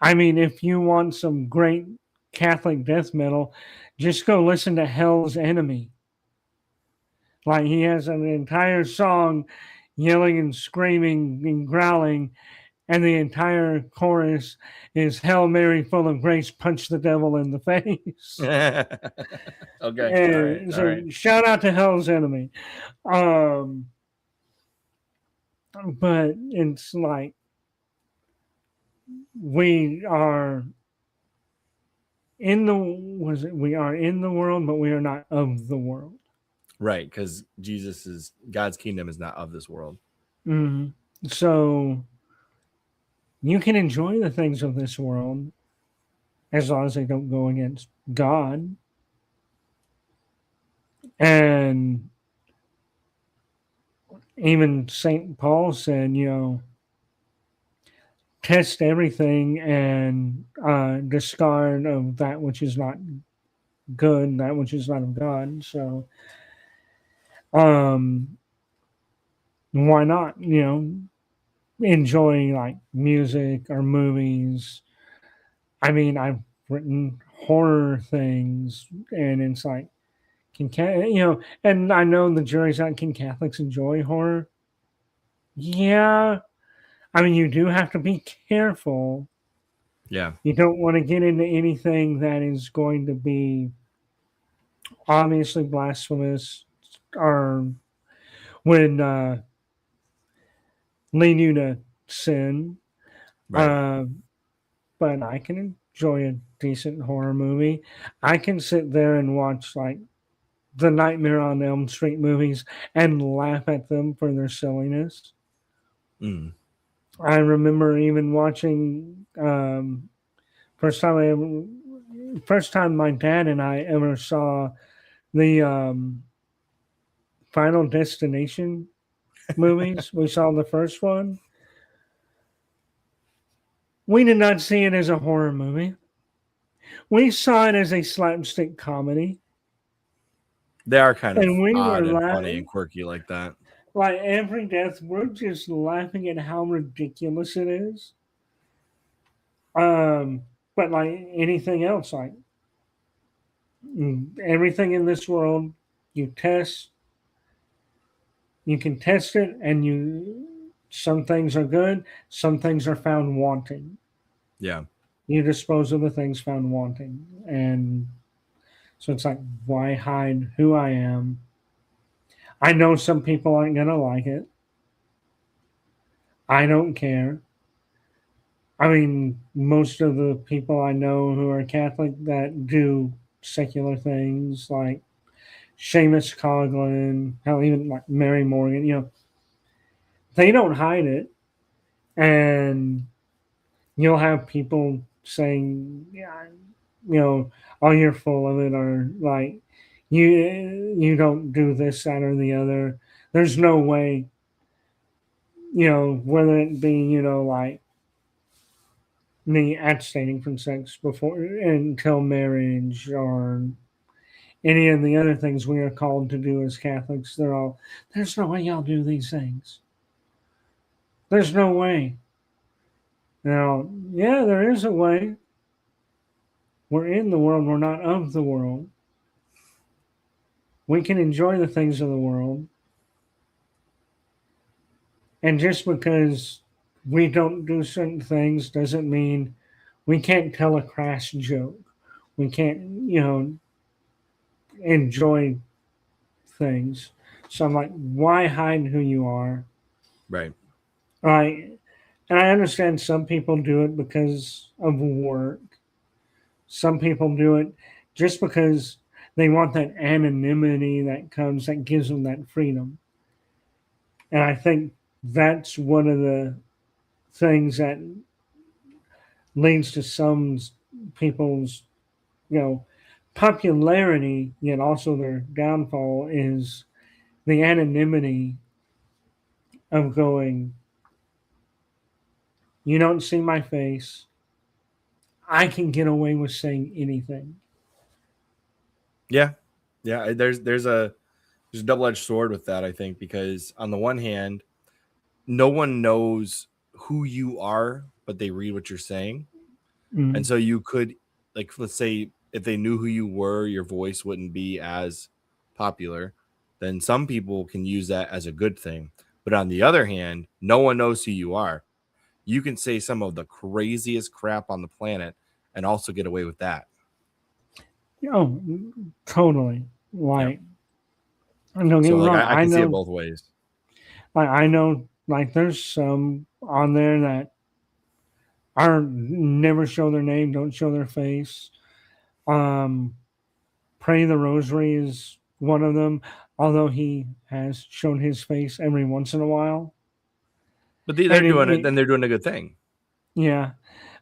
I mean, if you want some great Catholic death metal, just go listen to Hell's Enemy. Like, he has an entire song yelling and screaming and growling, and the entire chorus is "Hail Mary, full of grace, punch the devil in the face." Okay. All right. Shout out to Hell's Enemy. But it's like, we are in the world, but we are not of the world. Right, because God's kingdom is not of this world. Mm-hmm. So you can enjoy the things of this world as long as they don't go against God. And even St. Paul said, test everything and discard of that which is not good, that which is not of God. So, um, why not? Enjoy like music or movies. I mean, I've written horror things, and it's like, and I know the jury's out. Can Catholics enjoy horror? Yeah, I mean, you do have to be careful. Yeah. You don't want to get into anything that is going to be obviously blasphemous or when lead you to sin. Right. Uh, but I can enjoy a decent horror movie. I can sit there and watch like the Nightmare on Elm Street movies and laugh at them for their silliness. Mm. I remember even watching first time first time my dad and I ever saw the Final Destination movies. We saw the first one. We did not see it as a horror movie. We saw it as a slapstick comedy, They are kind of and we odd were and funny and laughing quirky like that. like every death. We're just laughing at how ridiculous it is. Um, but like anything else, like everything in this world, you test, you can test it, and some things are good, some things are found wanting. Yeah. You dispose of the things found wanting, and so it's like, why hide who I am? I know some people aren't gonna like it. I don't care. I mean, most of the people I know who are Catholic that do secular things like Seamus Coughlin, hell, even like Mary Morgan, they don't hide it. And you'll have people saying, yeah, oh, you're full of it, or like, you don't do this, that, or the other. There's no way, whether it be, like me abstaining from sex before until marriage or any of the other things we are called to do as Catholics, there's no way y'all do these things. There's no way. Now, yeah, there is a way. We're in the world, we're not of the world. We can enjoy the things of the world. And just because we don't do certain things doesn't mean we can't tell a crass joke. We can't, enjoy things. So I'm like, why hide who you are? Right. Right. And I understand some people do it because of work. Some people do it just because they want that anonymity that gives them that freedom. And I think that's one of the things that leads to some people's, you know, popularity, yet also their downfall is the anonymity of going, you don't see my face. I can get away with saying anything. Yeah. Yeah. There's a double edged sword with that, I think, because on the one hand, no one knows who you are, but they read what you're saying. And Mm. so you could, like, let's say if they knew who you were, your voice wouldn't be as popular. Then some people can use that as a good thing. But on the other hand, no one knows who you are. You can say some of the craziest crap on the planet and also get away with that. Oh, totally. Yeah. Like, don't get So me like wrong. I can see it both ways. I know, like, there's some on there that are never show their name, don't show their face. Um, Pray the Rosary is one of them, although he has shown his face every once in a while. But they're And doing it, then they're doing a good thing. yeah,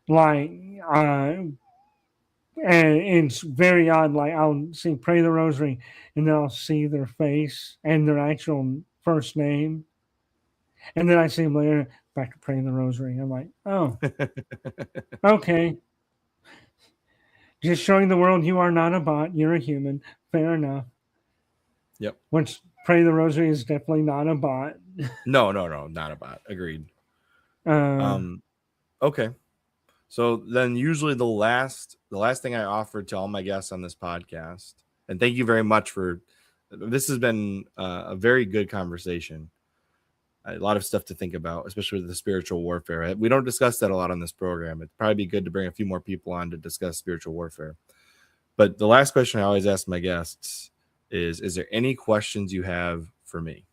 like, and it's very odd. Like, I'll see Pray the Rosary, and then I'll see their face and their actual first name, and then I see them later back to Pray the Rosary. I'm like, oh, okay, Just showing the world you are not a bot. You're a human. Fair enough. Yep. Which Pray the Rosary is definitely not a bot. No, not a bot. Agreed. Uh, Okay. So then usually the last thing I offer to all my guests on this podcast, and thank you very much for this has been a very good conversation. A lot of stuff to think about, especially with the spiritual warfare. We don't discuss that a lot on this program. It'd probably be good to bring a few more people on to discuss spiritual warfare. But the last question I always ask my guests is there any questions you have for me?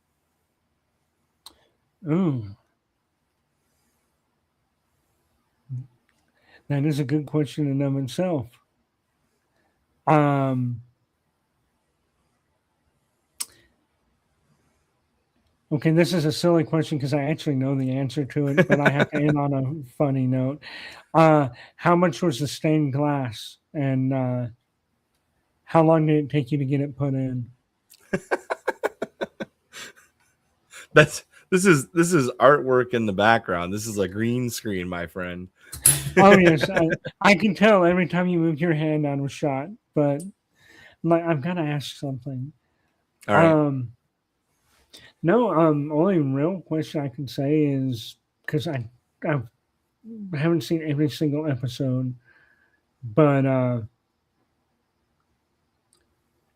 ooh. That is a good question in of itself. Okay, this is a silly question because I actually know the answer to it, but I have to end on a funny note. How much was the stained glass, and how long did it take you to get it put in? This is artwork in the background. This is a green screen, my friend. Oh yes, I can tell every time you move your hand on a shot, but like I've got to ask something. All right. No, only real question I can say is because I haven't seen every single episode, but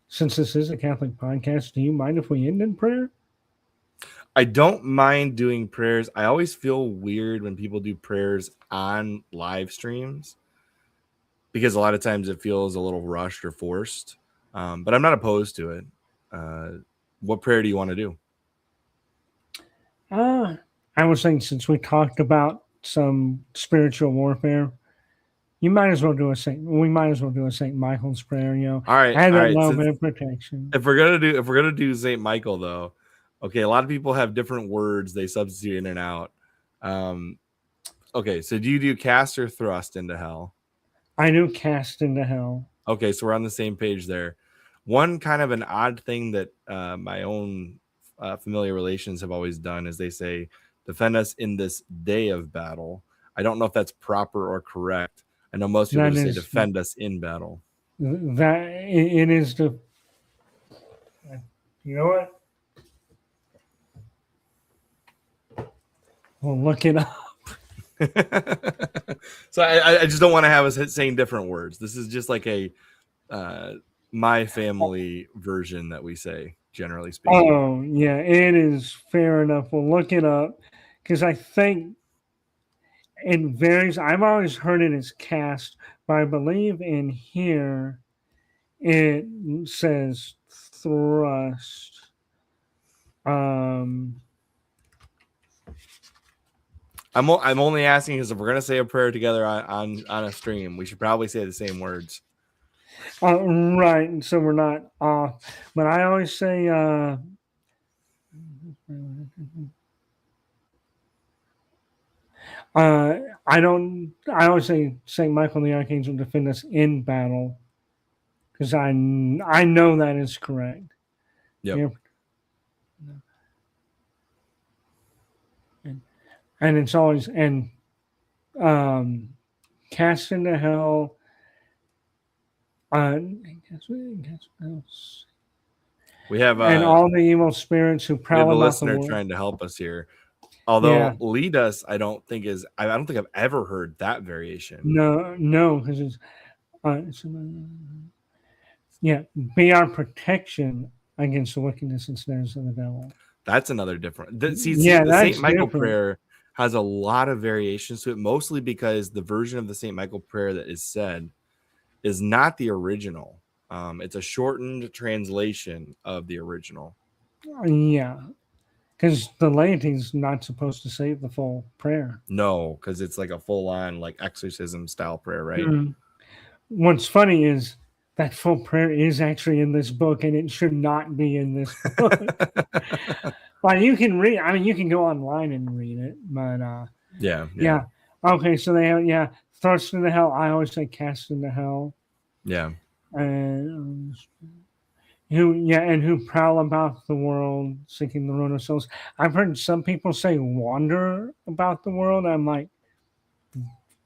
since this is a Catholic podcast, do you mind if we end in prayer? I don't mind doing prayers. I always feel weird when people do prayers on live streams because a lot of times it feels a little rushed or forced. But I'm not opposed to it. What prayer do you want to do? I was thinking since we talked about some spiritual warfare, we might as well do a Saint Michael's prayer. You know, All right. add All that right. little bit of protection. If we're gonna do Saint Michael though, okay, a lot of people have different words they substitute in and out. Okay, so do you do cast or thrust into hell? I do cast into hell. Okay, so we're on the same page there. One kind of an odd thing that my own familiar relations have always done is they say, defend us in this day of battle. I don't know if that's proper or correct. I know most people just say defend us in battle. That it is the. You know what? We'll look it up. So I just don't want to have us saying different words. This is just like a my family version that we say, generally speaking. Oh yeah, it is fair enough. We'll look it up because I think it varies. I've always heard it as cast, but I believe in here it says thrust. I'm only asking because if we're gonna say a prayer together on a stream, we should probably say the same words. Right, so we're not off. But I always say I always say Saint Michael the Archangel defend us in battle because I know that is correct. Yep. And it's always cast into hell. We have and all the evil spirits who prowl about the listener world. trying to help us here. Although lead us, I don't think I've ever heard that variation. No, because it's be our protection against the wickedness and snares of the devil. That's another different. The Saint Michael prayer has a lot of variations to it, mostly because the version of the Saint Michael prayer that is said is not the original. It's a shortened translation of the original. Yeah, because the laity's not supposed to say the full prayer. No, because it's like a full-on like exorcism style prayer, right? Mm-hmm. What's funny is that full prayer is actually in this book, and it should not be in this book. Well, you can read. I mean, you can go online and read it, but yeah. Okay, so they have thrust into hell. I always say cast into hell. Yeah. And who prowl about the world seeking the ruin of souls. I've heard some people say wander about the world. I'm like,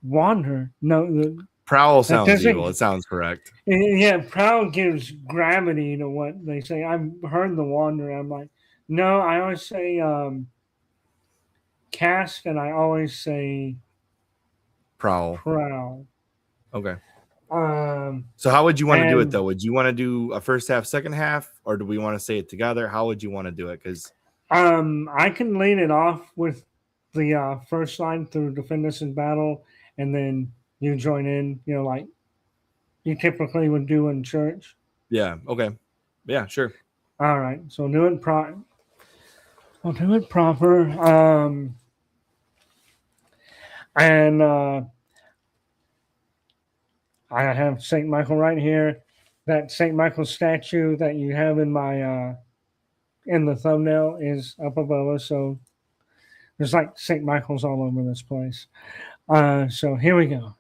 wander? No, Prowl That sounds evil. doesn't. It sounds correct. Yeah, proud gives gravity to what they say. I've heard the wander. I'm like, no, I always say cast, and I always say Prowl. proud. Okay. Um, So how would you want to do it and though? Would you want to do a first half, second half, or do we want to say it together? How would you want to do it? Because I can lead it off with the first line through defend us in battle, and then you join in. You know, like you typically would do in church. yeah, okay, yeah, sure. All right, so do it I'll do it proper. And I have Saint Michael right here. That Saint Michael statue that you have in my in the thumbnail is up above us. So there's like Saint Michael's all over this place. So here we go.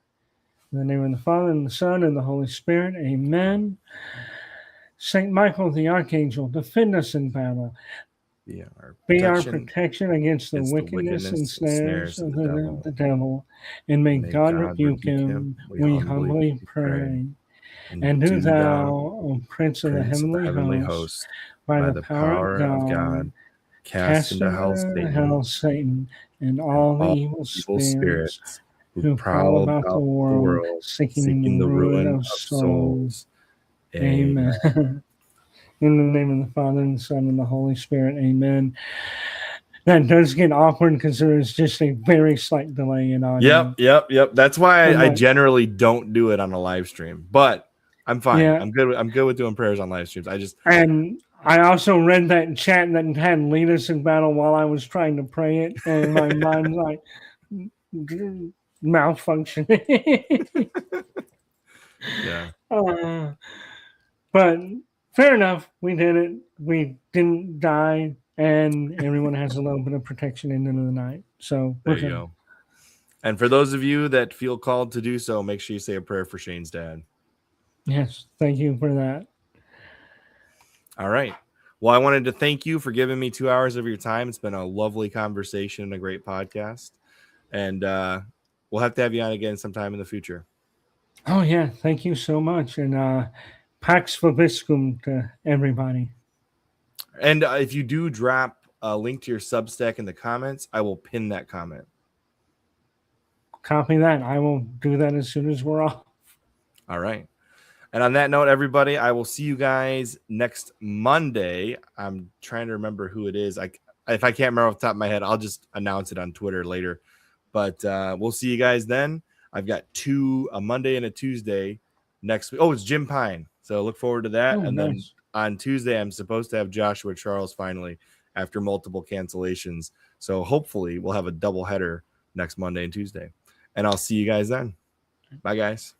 In the name of the Father and the Son and the Holy Spirit. Amen. Saint Michael the Archangel, defend us in battle. Be our protection against the wickedness and snares of the devil. And may God rebuke him, we humbly pray. And do thou, O Prince of the heavenly host, by the power of God, cast into hell Satan and all the evil spirits who prowl about the world, seeking the ruin of souls. Amen. In the name of the Father, and the Son, and the Holy Spirit. Amen. That does get awkward because there is just a very slight delay in audio. Yep. That's why I generally don't do it on a live stream, but I'm fine. Yeah. I'm good with doing prayers on live streams. And I also read that chat that had lead us in battle while I was trying to pray it, and my mind's like malfunctioning. Yeah. But fair enough. We did it. We didn't die, and everyone has a little bit of protection in the end of the night. So there you go. And for those of you that feel called to do so, make sure you say a prayer for Shane's dad. Yes, thank you for that. All right. Well, I wanted to thank you for giving me 2 hours of your time. It's been a lovely conversation and a great podcast. And we'll have to have you on again sometime in the future. Oh, yeah. Thank you so much. And Pax Vobiscum to everybody. And if you do drop a link to your Substack in the comments, I will pin that comment. Copy that. I will do that as soon as we're off. All right. And on that note, everybody, I will see you guys next Monday. I'm trying to remember who it is. If I can't remember off the top of my head, I'll just announce it on Twitter later. But we'll see you guys then. I've got a Monday and a Tuesday next week. Oh, it's Jim Pine. So look forward to that. And then on Tuesday, I'm supposed to have Joshua Charles finally after multiple cancellations. So hopefully we'll have a double header next Monday and Tuesday. And I'll see you guys then. Bye, guys.